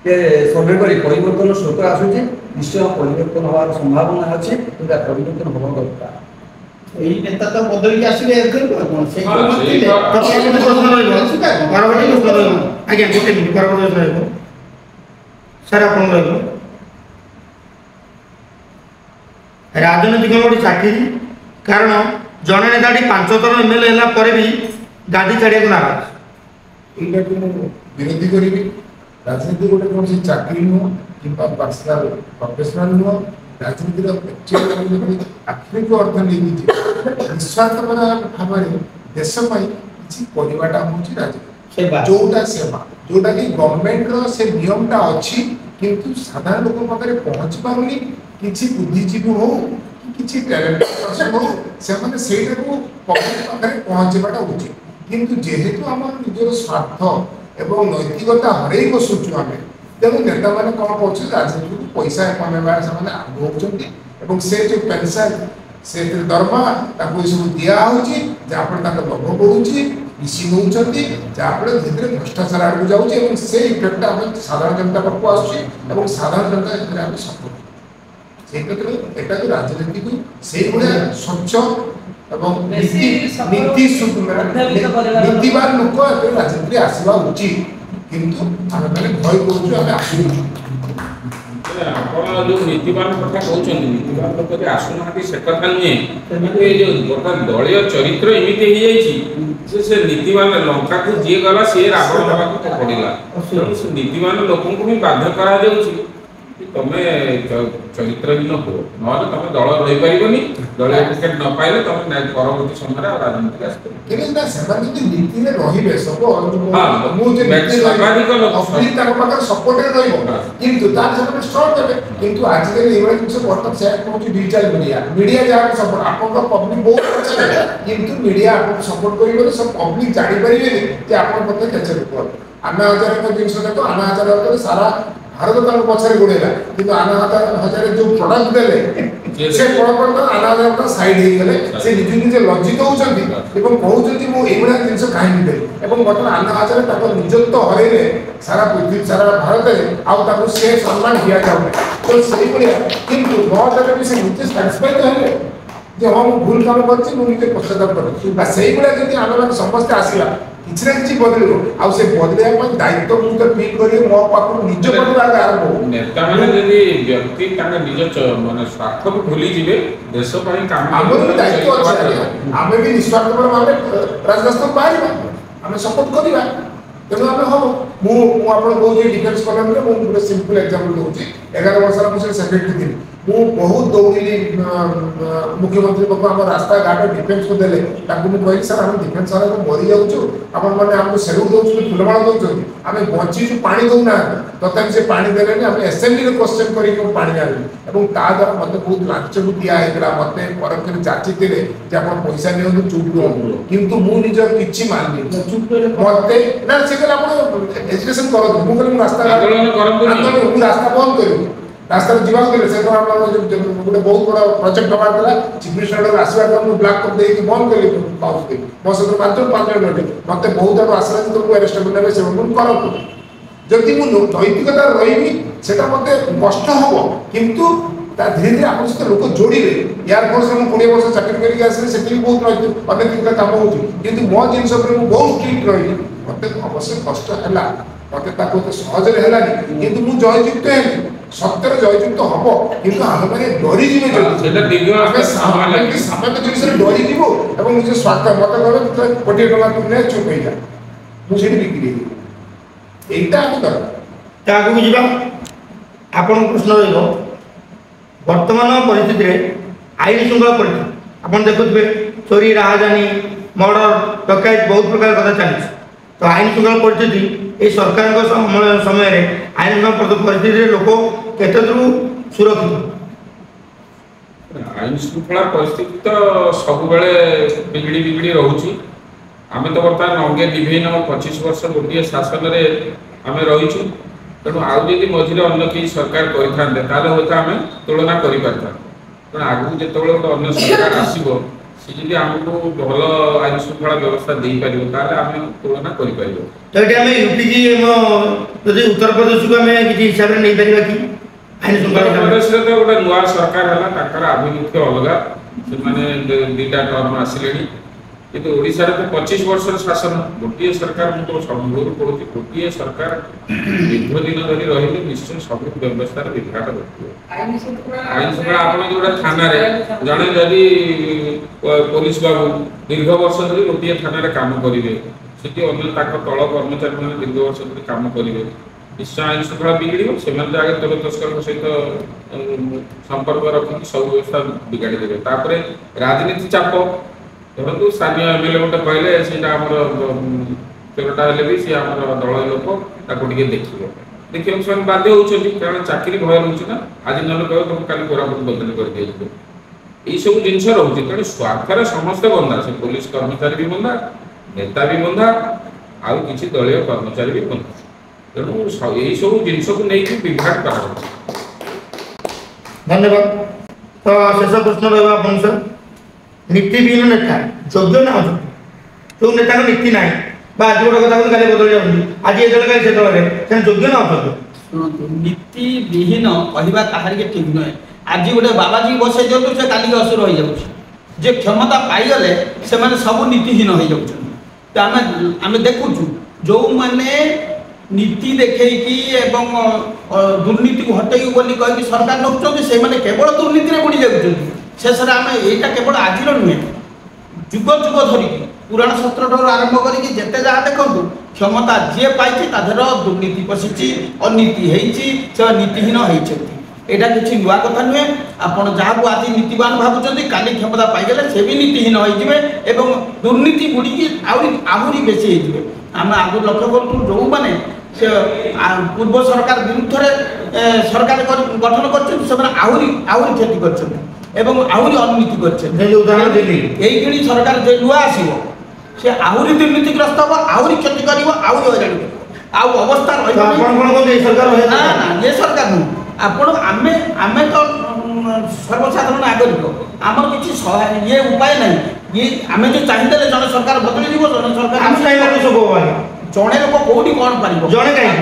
ଯେ ସର୍ଭେ କରି ପରିବର୍ତ୍ତନ ସ୍ରୋତ ଆସୁଛି। ନିଶ୍ଚୟ ପରିବର୍ତ୍ତନ ହେବାର ସମ୍ଭାବନା ଅଛି, କିନ୍ତୁ ପରିବର୍ତ୍ତନ ହେବା ଦରକାର। ଏଇ ନେତା ତ ବଦଳିକି ଆସିଲେ କଣ ସେଇ ହଁ, ଯୋଉମାନେ ସେଇ ଥିଲେ, ତ- ପରବର୍ତ୍ତୀ ପ୍ରଶ୍ନ ରହିବ, ପରବର୍ତ୍ତୀ ପ୍ରଶ୍ନ ରହିବ। ଆଜ୍ଞା ଗୋଟେ ମିନିଟ୍, ପରବର୍ତ୍ତୀ ପ୍ରଶ୍ନ ରହିବ ସାର୍ ଆପଣଙ୍କୁ ରହିବ। ରାଜନୈତିକ ଗୋଟେ ଚାକିରି, କାରଣ ଜଣେ ନେତାଟି 5 ଥର MLA ହେଲା ପରେ ବି ଗାଦି ଛାଡ଼ିବାକୁ ନାରାଜ। ଏଇଟାକୁ ମୁଁ ବିରୋଧୀ କରିବି। ରାଜନୀତି ଗୋଟେ କୌଣସି ଚାକିରି ନୁହଁ କିମ୍ବା ପର୍ସନାଲ ପ୍ରଫେସନାଲ ନୁହଁ। ରାଜନୀତିର ଆର୍ଥିକ ଅର୍ଥ ନେଇକି ନିଃସ୍ୱାର୍ଥପର ଭାବରେ ଦେଶ ପାଇଁ କିଛି କରିବାଟା ହେଉଛି ରାଜନୀତି। ସେବା। ଯୋଉଟା ସେବା, ଯୋଉଟା କି ଗଭର୍ଣ୍ଣମେଣ୍ଟର ସେ ନିୟମଟା ଅଛି କିନ୍ତୁ ସାଧାରଣ ଲୋକ ପାଖରେ ପହଞ୍ଚି ପାରୁନି। କିଛି ବୁଦ୍ଧିଜୀବୀ ହଉ କି କିଛି ଟ୍ୟାଲେଣ୍ଟେଡ ପର୍ସନ ହଉ, ସେମାନେ ସେଇଟାକୁ ପବ୍ଲିକ ପାଖରେ ପହଞ୍ଚିବାଟା ଉଚିତ। କିନ୍ତୁ ଯେହେତୁ ଆମର ନିଜର ସ୍ୱାର୍ଥ ଏବଂ ନୈତିକତା ହରେଇ ବସୁଛୁ ଆମେ, ତେଣୁ ନେତାମାନେ କ'ଣ କରୁଛନ୍ତି, ରାଜନୀତିକୁ ପଇସା କମେଇବାରେ ସେମାନେ ଆଗଉଛନ୍ତି ଏବଂ ସେ ଯେଉଁ ପେନସନ ସେ ଦରମା ତାକୁ ଏସବୁ ଦିଆହେଉଛି, ଯାହାଫଳରେ ତାଙ୍କ ଲୋଭ ବଢ଼ୁଛି, ମିଶି ନେଉଛନ୍ତି, ଯାହାଫଳରେ ଧୀରେ ଧୀରେ ଭ୍ରଷ୍ଟାଚାର ଆଡ଼କୁ ଯାଉଛି ଏବଂ ସେ ଇଫେକ୍ଟଟା ଆମେ ସାଧାରଣ ଜନତା ପାଖକୁ ଆସୁଛି ଏବଂ ସାଧାରଣ ଜନତା ଏଥିରେ ଆମେ ସଫଳ। ସେଇ କ୍ଷେତ୍ରରେ ଏଟାକୁ ରାଜନୀତିକୁ ସେଇଭଳିଆ ସ୍ୱଚ୍ଛ ଏବଂ ନୀତିବାନ ଲୋକ ଏଥିରେ ରାଜନୀତିରେ ଆସିବା ଉଚିତ। କିନ୍ତୁ ଆମେ ମାନେ ଭୟ କରୁଛୁ, ଆମେ ଆସୁଛୁ। ଆପଣ ଯୋଉ ନୀତିବାନ କଥା କହୁଛନ୍ତି, ନୀତିବାନ ଲୋକ ଯେ ଆସୁନାହାନ୍ତି ସେ କଥା ନୁହେଁ, କିନ୍ତୁ ଏଇ ଯୋଉ ବର୍ତ୍ତମାନ ଦଳୀୟ ଚରିତ୍ର ଏମିତି ହେଇଯାଇଛି ଯେ ସେ ନୀତିବାନ ଲଙ୍କାକୁ ଯିଏ ଗଲା ସିଏ ରାବଣ ହେବାକୁ ପଡ଼ିଲା। ତେଣୁ ସେ ନୀତିବାନ ଲୋକଙ୍କୁ ବି ବାଧ୍ୟ କରାଯାଉଛି କି ତମେ ଚରିତ୍ରହୀନ ହୁଅ, ନହେଲେ ତମେ ଦଳ ରହିପାରିବନି। ଦଳୀୟ ଟିକେଟ ନ ପାଇଲେ ତମେ ପରବର୍ତ୍ତୀ ସମୟରେ ଆଉ ରାଜନୀତିରେ ଆସିପାରିବ। କିନ୍ତୁ ନା ସେମାନେ ଯଦି ନୀତିରେ ରହିବେ ସବୁ ହଁ, ସର୍ବାଧିକ ଲୋକ ତାଙ୍କ ପାଖରେ ସପୋର୍ଟରେ ରହିବ, କିନ୍ତୁ ତାର ସେମାନେ ଷ୍ଟ୍ରଙ୍ଗ ହେବେ। କିନ୍ତୁ ଆଜିକାଲି ଏଇଭଳି ଜିନିଷ ବର୍ତ୍ତମାନ ସେୟା କହୁଛି ଡିଜିଟାଲ ମିଡିଆ ଯାହାକୁ ସପୋର୍ଟ, ଆପଣଙ୍କ ପବ୍ଲିକ ବହୁତ ପଚାରେ, କିନ୍ତୁ ମିଡିଆ ଆପଣଙ୍କୁ ସପୋର୍ଟ କରିବନି। ସବୁ ପବ୍ଲିକ ଜାଣିପାରିବେନି ଯେ ଆପଣ ମତେ କେତେ ଲୋକ। ଆନା ହଜାରେଙ୍କ ଜିନିଷ ଦେଖ, ଆନା ହଜାରେ ସାରା ଭାରତ ତାଙ୍କ ପଛରେ ଗୋଡ଼େଇଲା, କିନ୍ତୁ ଆନା ହଜାରେ ଯୋଉ ପ୍ରଡକ୍ଟ ଦେଲେ ସେ ପ୍ରଡକ୍ଟ ଆନା ହଜାର ସାଇଡ୍ ହେଇଗଲେ। ସେ ନିଜେ ଲଜ୍ଜିତ ହଉଛନ୍ତି ଏବଂ କହୁଛନ୍ତି ମୁଁ ଏଇଭଳିଆ ଜିନିଷ କାହିଁକି ଦେଲି। ଏବଂ ବର୍ତ୍ତମାନ ଆନା ହଜାରେ ତାଙ୍କ ନିଜତ୍ୱ ହରେଇଲେ ସାରା ପୃଥିବୀ ସାରା ଭାରତରେ, ଆଉ ତାଙ୍କୁ ସେ ସମ୍ମାନ ଦିଆଯାଉନି। ତ ସେଇଭଳିଆ କିନ୍ତୁ ନହେଲେ ବି ସେ ନିଜେ ସାଟିସ୍ଫାଇଡ୍ ହେଲେ ଯେ ହଁ ମୁଁ ଭୁଲ କାମ କରିଛି, ମୁଁ ନିଜେ ପଶ୍ଚାତାପ କରୁଛି। ସେଇଭଳିଆ ଯଦି ଆମେମାନେ ସମସ୍ତେ ଆସିବା, କିଛି ନା କିଛି ବଦଳିବ। ଆଉ ସେ ବଦଳିବା ପାଇଁ ଦାୟିତ୍ୱ ମୁଁ ତ ଫିଲ୍ କରିବି ମୋ ପାଖରୁ ନିଜ ପାଖରୁ ଆରମ୍ଭ ହବ। ନେତାମାନେ ଯଦି ବ୍ୟକ୍ତି ତାଙ୍କ ନିଜ ମାନେ ସ୍ୱାର୍ଥକୁ ଭୁଲିଯିବେ, ଦେଶ ପାଇଁ କାମ ଆମର ବି ଦାୟିତ୍ୱ ଅଛି ଆଜ୍ଞା। ଆମେ ବି ନିଃସ୍ୱାର୍ଥପର ଭାବେ ରାଜରାସ୍ତାକୁ ବାହାରିବା, ଆମେ ସପୋର୍ଟ କରିବା। ତେଣୁ ଆମେ ହବ ମୁଁ ଆପଣ କହୁଛି ଡିଫେନ୍ସ କଲୋନୀରେ ମୁଁ ଗୋଟେ ସିମ୍ପଲ ଏକ୍ଜାମ୍ପଲ ଦେଉଛି। 11 ବର୍ଷ ହେଲା ମୁଁ ସେ ସେକ୍ରେଟାରୀ ଥିଲି। ମୁଁ ବହୁତ ଦୌଡ଼ିଲି ମୁଖ୍ୟମନ୍ତ୍ରୀ ପାଖକୁ ଆମ ରାସ୍ତାଘାଟ ଡିଫେନ୍ସକୁ ଦେଲେ ତାଙ୍କୁ ମୁଁ କହିଲି ସାର୍ ଆମେ ଡିଫେନ୍ସ ସାର୍ ମରିଯାଉଛୁ ଆପଣମାନେ ଆମକୁ ସେଉ ଦେଉଛନ୍ତି ଫୁଲମାଳ ଦେଉଛନ୍ତି ଆମେ ବଞ୍ଚିଛୁ ପାଣି ଦେଉନାହାନ୍ତି ତଥାପି ସେ ପାଣି ଦେଲେନି ଆମେ ଆସେମ୍ବଲିରେ କ୍ୱେଶ୍ଚନ୍ କରିକି ମୁଁ ପାଣି ଆଣିଲି ଏବଂ ତା ଦ୍ୱାରା ମୋତେ ବହୁତ ଲାଞ୍ଚ ବି ଦିଆ ହେଇଥିଲା ମୋତେ ପରୋକ୍ଷରେ ଯାଚିଥିଲେ ଯେ ଆପଣ ପଇସା ନିଅନ୍ତୁ ଚୁପ୍ ରୁହନ୍ତୁ କିନ୍ତୁ ମୁଁ ନିଜ କିଛି ମାନିନି ମୋତେ ନା ସେ କହିଲେ ଆପଣ ଏଜୁକେସନ୍ କରନ୍ତୁ ମୁଁ କହିଲି ମୁଁ ରାସ୍ତାଘାଟ ମୁଁ ରାସ୍ତା ବନ୍ଦ କରିବି ରାସ୍ତାରେ ଯିବାକୁ ଦେଲେ ସେ ଗୋଟେ ବହୁତ ବଡ଼ ପ୍ରୋଜେକ୍ଟ ହେବାର ଥିଲା ଚିଫ୍ ମିନିଷ୍ଟର ଆସିବା ଦ୍ୱାରା ମୁଁ ବ୍ଲାକ୍ କରି ଦେଇକି ବନ୍ଦ କଲି ପାଉଥିଲି ମୋ ସହିତ ପାଞ୍ଚ ଜଣ ମୋତେ ବହୁତ ଆଡ଼ୁ ଆସିଲା ଯେ ତୁମକୁ ଆରେଷ୍ଟ କରି ନେବେ ସେ ମୁଁ କରନ୍ତୁ ଯଦି ମୁଁ ନୈତିକତା ରହିବି ସେଟା ମୋତେ କଷ୍ଟ ହେବ କିନ୍ତୁ ତା ଧୀରେ ଧୀରେ ଆପଣଙ୍କ ସହିତ ଲୋକ ଯୋଡ଼ିବେ ଏୟାରଫୋର୍ସରେ ମୁଁ 20 ବର୍ଷ ଚାକିରି କରିକି ଆସିଲି ସେଠି ବି ବହୁତ ଅନୈତିକତା କାମ ହେଉଛି କିନ୍ତୁ ମୋ ଜିନିଷ ଉପରେ ମୁଁ ବହୁତ ଷ୍ଟ୍ରିକ୍ଟ ରହିଲି ମୋତେ ଅବଶ୍ୟ କଷ୍ଟ ହେଲା ମୋତେ ତାକୁ ଏତେ ସହଜରେ ହେଲାନି କିନ୍ତୁ ମୁଁ ଜୟଯୁକ୍ତ ହେଲି ସତ୍ୟରେ ଜୟଯୁକ୍ତ ହବ କିନ୍ତୁ ଆମେମାନେ ଡରିଯିବେ ଆମେ ସାମାନ୍ୟ ଜିନିଷରେ ଡରିଯିବୁ ଏବଂ ନିଜ ସ୍ୱାର୍ଥ ମତେ କହିବେ କୋଟିଏ ଟଙ୍କା ତୁ ନେ ଚୁପ୍ ହେଇଯା ମୁଁ ସେଠି ବିକ୍ରି ହେଇଯିବି এইটা আমি দরকার তা আগুক যা আপনার প্রশ্ন রহব বর্তমান পরিস্থিতি আইন শৃঙ্খলা পরিস্থিতি আপনার দেখুবে চোরি রাহাজানি মর্ডর ডকায়ত বহুত প্রকার কথা চালছে তো আইন শৃঙ্খলা পরিস্থিতি এই সরকার সময় আইন শৃঙ্খলা পরিস্থিতি লোক কেতে দূর সুরক্ষিত আইন শৃঙ্খলা পরিস্থিতি তো সবুলে বিগিড়ি রହୁଛି ଆମେ ତ ବର୍ତ୍ତମାନ ଅଙ୍ଗେ ନିଭେଇ 25 ବର୍ଷ ଗୋଟିଏ ଶାସନରେ ଆମେ ରହିଛୁ ତେଣୁ ଆଉ ଯଦି ମଝିରେ ଅନ୍ୟ କିଛି ସରକାର କରିଥାନ୍ତେ ତାହେଲେ ହୁଏତ ଆମେ ତୁଳନା କରିପାରିଥାନ୍ତେ ତେଣୁ ଆଗକୁ ଯେତେବେଳେ ଗୋଟେ ଅନ୍ୟ ସରକାର ଆସିବ ସେ ଯଦି ଆମକୁ ଭଲ ଆଇନ ଶୃଙ୍ଖଳା ବ୍ୟବସ୍ଥା ଦେଇପାରିବ ତାହେଲେ ଆମେ ତୁଳନା କରିପାରିବ ତ ଏଠି ଆମେ ୟୁପି କି ଯଦି ଉତ୍ତରପ୍ରଦେଶକୁ ଆମେ କିଛି ହିସାବରେ ନେଇପାରିବା କି ଆଇନ ଶୃଙ୍ଖଳା ଉତ୍ତରପ୍ରଦେଶରେ ତ ଗୋଟେ ନୂଆ ସରକାର ହେଲା ତାଙ୍କର ଆଭିମୁଖ୍ୟ ଅଲଗା ସେମାନେ ଦୁଇଟା ଟର୍ମ ଆସିଲେଣି କିନ୍ତୁ ଓଡ଼ିଶାରେ ତ 25 ବର୍ଷର ଶାସନ ଗୋଟିଏ ସରକାର ମୁଁ ତ ସବୁରୁ କହୁଛି ଗୋଟିଏ ସରକାର ଦୀର୍ଘ ଦିନ ଧରି ରହିଲେ ନିଶ୍ଚୟ ସବୁ ବ୍ୟବସ୍ଥାର ବିଭ୍ରାଟ ଘଟିବ ଆଇନ ଶୃଙ୍ଖଳା ଆପଣ ଯୋଉଟା ଥାନାରେ ଜଣେ ଯଦି ପୋଲିସ ବାବୁ ଦୀର୍ଘ ବର୍ଷ ଧରି ଗୋଟିଏ ଥାନାରେ କାମ କରିବେ ସେଠି ଅନ୍ୟ ତାଙ୍କ ତଳ କର୍ମଚାରୀମାନେ ଦୀର୍ଘ ବର୍ଷ ଧରି କାମ କରିବେ ନିଶ୍ଚୟ ଆଇନ ଶୃଙ୍ଖଳା ବିଗିଡ଼ିବ ସେମାନେ ଆଗେ ତୈଳ ତସ୍କରଙ୍କ ସହିତ ସମ୍ପର୍କ ରଖିକି ସବୁ ବ୍ୟବସ୍ଥା ବିଗାଡ଼ି ଦେବେ ତାପରେ ରାଜନୀତି ଚାପ ଦେଖନ୍ତୁ ସ୍ଥାନୀୟ ଏମଏଲଏ ଗୋଟେ କହିଲେ ସେଇଟା ଆମର ଚୋରଟା ହେଲେ ବି ସେ ଆମର ଦଳ ଲୋକ ତାକୁ ଟିକେ ଦେଖିବାକୁ ସେମାନେ ବାଧ୍ୟ ହେଉଛନ୍ତି କାରଣ ଚାକିରି ଭୟ ରହୁଛି ନା ଆଜି ନହେଲେ କହିବ ତମକୁ କାଲି କୋରାପୁଟ ବଦଳି କରିଦିଆଯିବ ଏଇସବୁ ଜିନିଷ ରହୁଛି ତେଣୁ ସ୍ୱାର୍ଥରେ ସମସ୍ତେ ବନ୍ଧା ସେ ପୋଲିସ କର୍ମଚାରୀ ବି ବନ୍ଧା ନେତା ବି ବନ୍ଧା ଆଉ କିଛି ଦଳୀୟ କର୍ମଚାରୀ ବି ବନ୍ଧା ତେଣୁ ଏଇସବୁ ଜିନିଷକୁ ନେଇକି ବିଭ୍ରାଟ କରାଯାଉଛି ଧନ୍ୟବାଦ ତ ଶେଷ ପ୍ରଶ୍ନ ରହିବ ଆପଣଙ୍କ ସାର୍ नीतिविहीन नेता योग्य ना अयोग्य जो नेता नीति ना आज गोटे कथा काली बदल जाऊँगी आज ये दल काली से दल से योग्य ना अयोग्य शुणु नीतिविहीन कहवा कहार ठीक नुहे आज गोटे बाबाजी बसई दिखाँ से काली असुर हो जाऊँ जे क्षमता पाईगले से सब नीतिहीन हो जाऊँ आम देखुचु जो मैंने नीति देखी दुर्नीति को हटेबू बोली कही सरकार नौकरी से केवल दुर्नीति में बुड़ी जाऊँ शेष आम यहाँ केवल आज नुहे जुग जुग धरिकी पुराण शास्त्र आरंभ करके जिते जहाँ देखूँ क्षमता जी पाई ताधर दुर्नीति पशिची अनीति से नीतिहीन होती यहाँ किसी नुआ कथा नुहे आपड़ जहाँ को आज नीतिवान भावुं काली क्षमता पाईगले से भी नीतिहीन होते दुर्नीति बुड़ी आहरी बेसी होते आम आगे लक्ष्य करूँ जो मैंने से पूर्व सरकार विरुद्ध सरकार गठन कर क्षति कर आहरी अननीति कर सरकार जो नुआ आसो से आहरी दुर्नीतिग्रस्त हम आहरी क्षति कर हईराण अवस्था ना ये सरकार नुह आपण आम तो सर्वसाधारण नागरिक आम किसी ये उपाय ना ये आम जो चाहिए जन सरकार बदली जन सरकार जड़े लोक कौटी कौन पार जड़े कहीं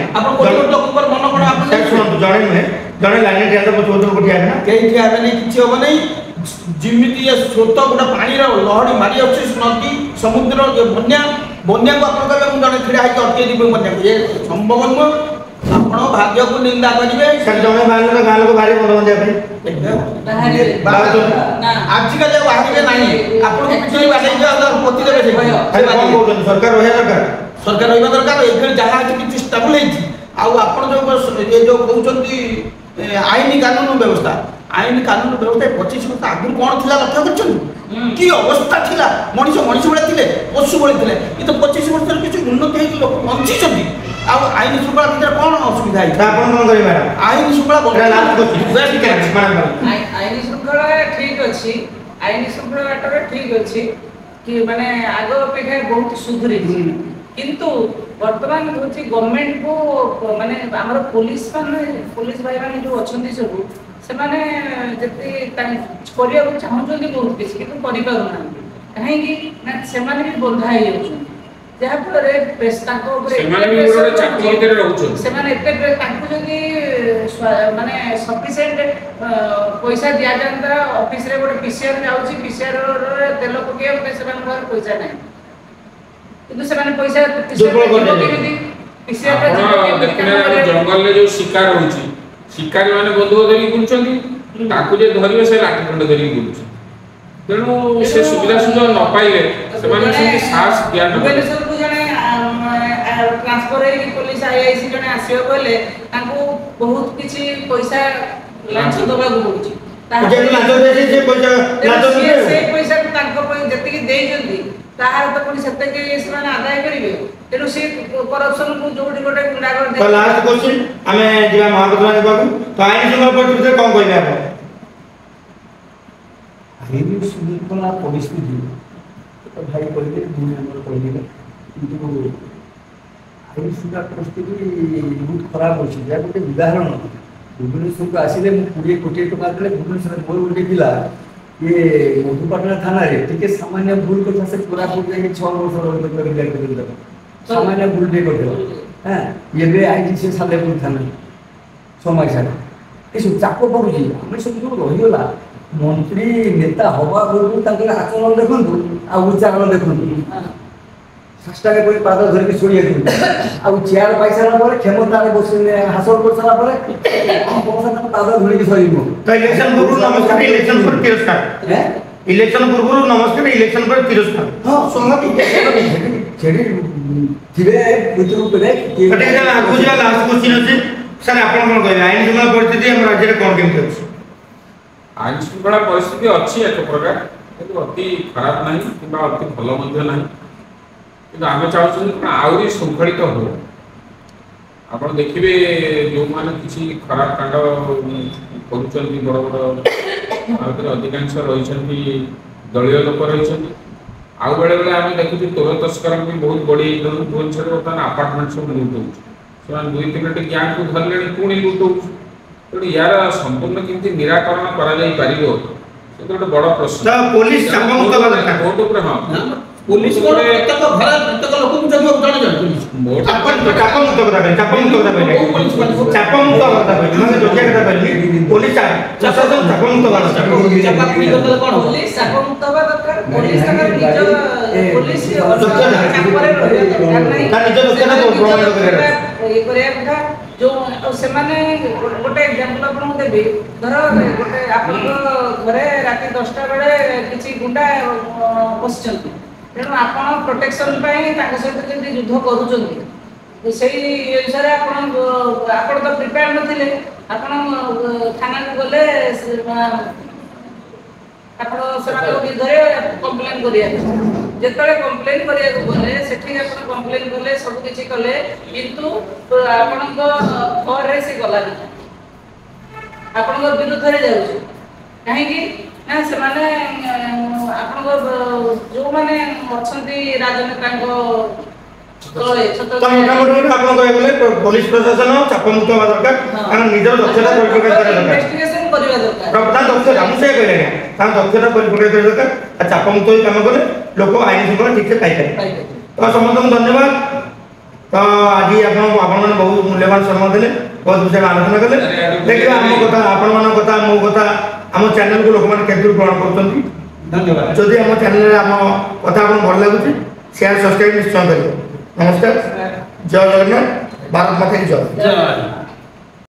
लोक मन कौन जड़े नुहे जड़े लाइन ठिया कहीं ठिया किसी हम नहीं जमी ये स्रोत गोटे पानी लहड़ी मारी अच्छे नदी समुद्र बन्या बन्या को आप जड़े ठिया अटके बन्या को ये संभव नुह आप भाग्य को निंदा करेंगे जड़े बाहर गाँव लोग बाहर बंद आजिकल बाहर ना आपको पोती देवे सरकार रहा दरकार सरकार रहा दरकार ये जहाँ किसी स्टेबल आप जो कहते आईन कानून व्यवस्था आईन कानून व्यवस्था 25 वर्ष आगु कौन थिला लक्ष्य करछन कि अवस्था थिला मनीष बळे थिले पशु बळे थिले ये तो 25 वर्ष किछु उन्नति है लोक बंची छथि आ आईन शृंखला भीतर कौन असुविधा है आपण कोन करी मैडम आईन शृंखला लास्ट क्वेश्चन आईन शृंखला ठीक अच्छी आईन शृंखला बाटर ठीक अच्छी कि माने आग अपेक्षा बहुत सुधरी किंतु वर्तमान होची गवर्नमेंट को माने हमर पुलिस भाई माने जो अछंती सब से माने जति करिया को चाहउछंती बहुत किछ किंतु करि पारु ना काहे कि ना से माने भी बंधा हे होछन जहा पर पेस्ता को ऊपर से माने भी गोटे चाकू भीतर रहउछन से माने एते ताकू जदी माने सफिशिएंट पैसा दिया जानता ऑफिस रे गोटे पीसीआर जाउची पीसीआर रे तेल पके से माने पैसा नाही किंतु से माने पैसा पीसीआर जंगल में जो शिकार होची शिकारी माने बंधुक धरी बुलुचंती ताकू जे धरिवे से लाठी खंड धरी बुलुछ तेणु से सुविधा सुजोग न पाइले से माने से साहस ज्ञान भुवनेश्वर को जने ट्रांसफर है कि पुलिस आईआईसी जने आसियो बोले ताको बहुत किछि पैसा लांच दबा को पड़ुची जे लांच दे जे पैसा लांच दे से पैसा ताको जति कि देई जल्दी ताहार तो पुलिस सत्य के इसमान आदाय करिवे तेनु से करप्शन को जोडी गोटे गुंडागर दे तो लास्ट क्वेश्चन हमें जिला महाप्रधान बाबू तो आईन शृंखला परिस्थिति कौन कहले आप आईन शृंखला परिस्थिति तो भाई कहले दुई नंबर कहले किंतु आईन शृंखला परिस्थिति बहुत खराब होची या गोटे उदाहरण भुवनेश्वर को आसिले 20 कोटी टका देले भुवनेश्वर मोर गोटे पिला ये मधुपाटना थाना रे टिके सामान्य भूल कथा से पूरा पूरी के 6 वर्ष कर दिया सामान्य भूल दे करते हां ये बे आईजी से साले भूल थाना समय साल ए सब चाप पड़ुजी हम सब जो रहियोला मंत्री नेता हवा गुरु ताकर आचरण देखंतु आ उच्चारण देखंतु सस्ताके कोई पाद धर के छोड़ी आथि आ चेयर पैसा ना पर क्षमता रे बसिने हासिल कर साला पर पैसा ना पाद धर के सरीबो तो इलेक्शन पूर्व नमस्कार इलेक्शन पर तिरस्कार हैं इलेक्शन पूर्व नमस्कार इलेक्शन पर तिरस्कार हां स्वाभाविक छेड़ी थिबे बुतु पे कटे जला आकुजिया लास्ट क्वेश्चन अछि सर आपण कोन कहले आईन शृंखला परिस्थिति हम राज्य रे कोन केमति अछि आईन शृंखला परिस्थिति अच्छी एक प्रकार किंतु अति खराब नहीं किंबा अति भलो मध्य नहीं किंतु आमे चाहूँ आहरी शृंखलित हो आपण देखिए जो माने किसी खराब कांड करूचंती बड़ बड़ अधिकांश रही दलीय लोक रही आउ बेले बेले आम देखुँ तोर तस्कर भी बहुत बड़ी भुवनेश्वर बर्तमान आपार्टमेंट सब लुट हो 2-3 गैंग को धरले पुणी लुट हो तेणु यार संपूर्ण केमती निराकरण करा गोटे बड़ प्रश्न पुलिस चापमुक्त भोट उपर हाँ पुलिस को प्रत्येक घर प्रत्येक लोक को जब जण जण पुलिस चापमुक्त कथा कहले चापमुक्त कथा कहले माने जोजिया कथा कहले पुलिस प्रशासन चापमुक्त कथा कोन पुलिस चापमुक्त बा दरकार पुलिस तकर निज पुलिस चापरे रहे नहीं का निज दक्षता प्रमाण करे ये करे कथा जो से माने गोटे एग्जांपल आपन देबी धर गोटे आपन घरे राती 10टा बेले किछि गुंडा बसचंती तेणु आपण प्रोटेक्शन सहित जब युद्ध करुँच से अनुसार आपण तो प्रिपेयर नथिले आपण थाना को गले आपण विरुद्ध कंप्लेन करिया जेतले कंप्लेन करिया गले सेठी आपण कंप्लेन कले सब किछि कले किंतु आपण घर रे से गला आपण विरुद्ध रे जाउछ काहे कि ना से माने आपण जो माने अछंती राजनेता को तळे छत तो मोटामोटी आपण कहै गले पुलिस प्रशासन चापमुक्त होवा दरकार कारण निजर दक्षता परिप्रकाश करा दरकार इन्वेस्टिगेशन करबा दरकार प्रधान दक्षता हम से कहले ता दक्षता परिप्रकाश करा दरकार आ चापमुक्त होई काम कले लोक आईन शृंखला ठीक से पाइ पाए तो समस्त धन्यवाद तो आज आपण माने बहुत मूल्यवान समय देले बहुत विषय आलोचना कले देखिए हम कथा आपण मान कथा मो कथा हम चैनल को लोक मान केतु ग्रहण करछंती धन्यवाद जदि हम चैनल रे हम कथा आपण भल लागुची शेयर सब्सक्राइब निश्चय करियो नमस्कार जय जगन्नाथ भारत माता की जय जय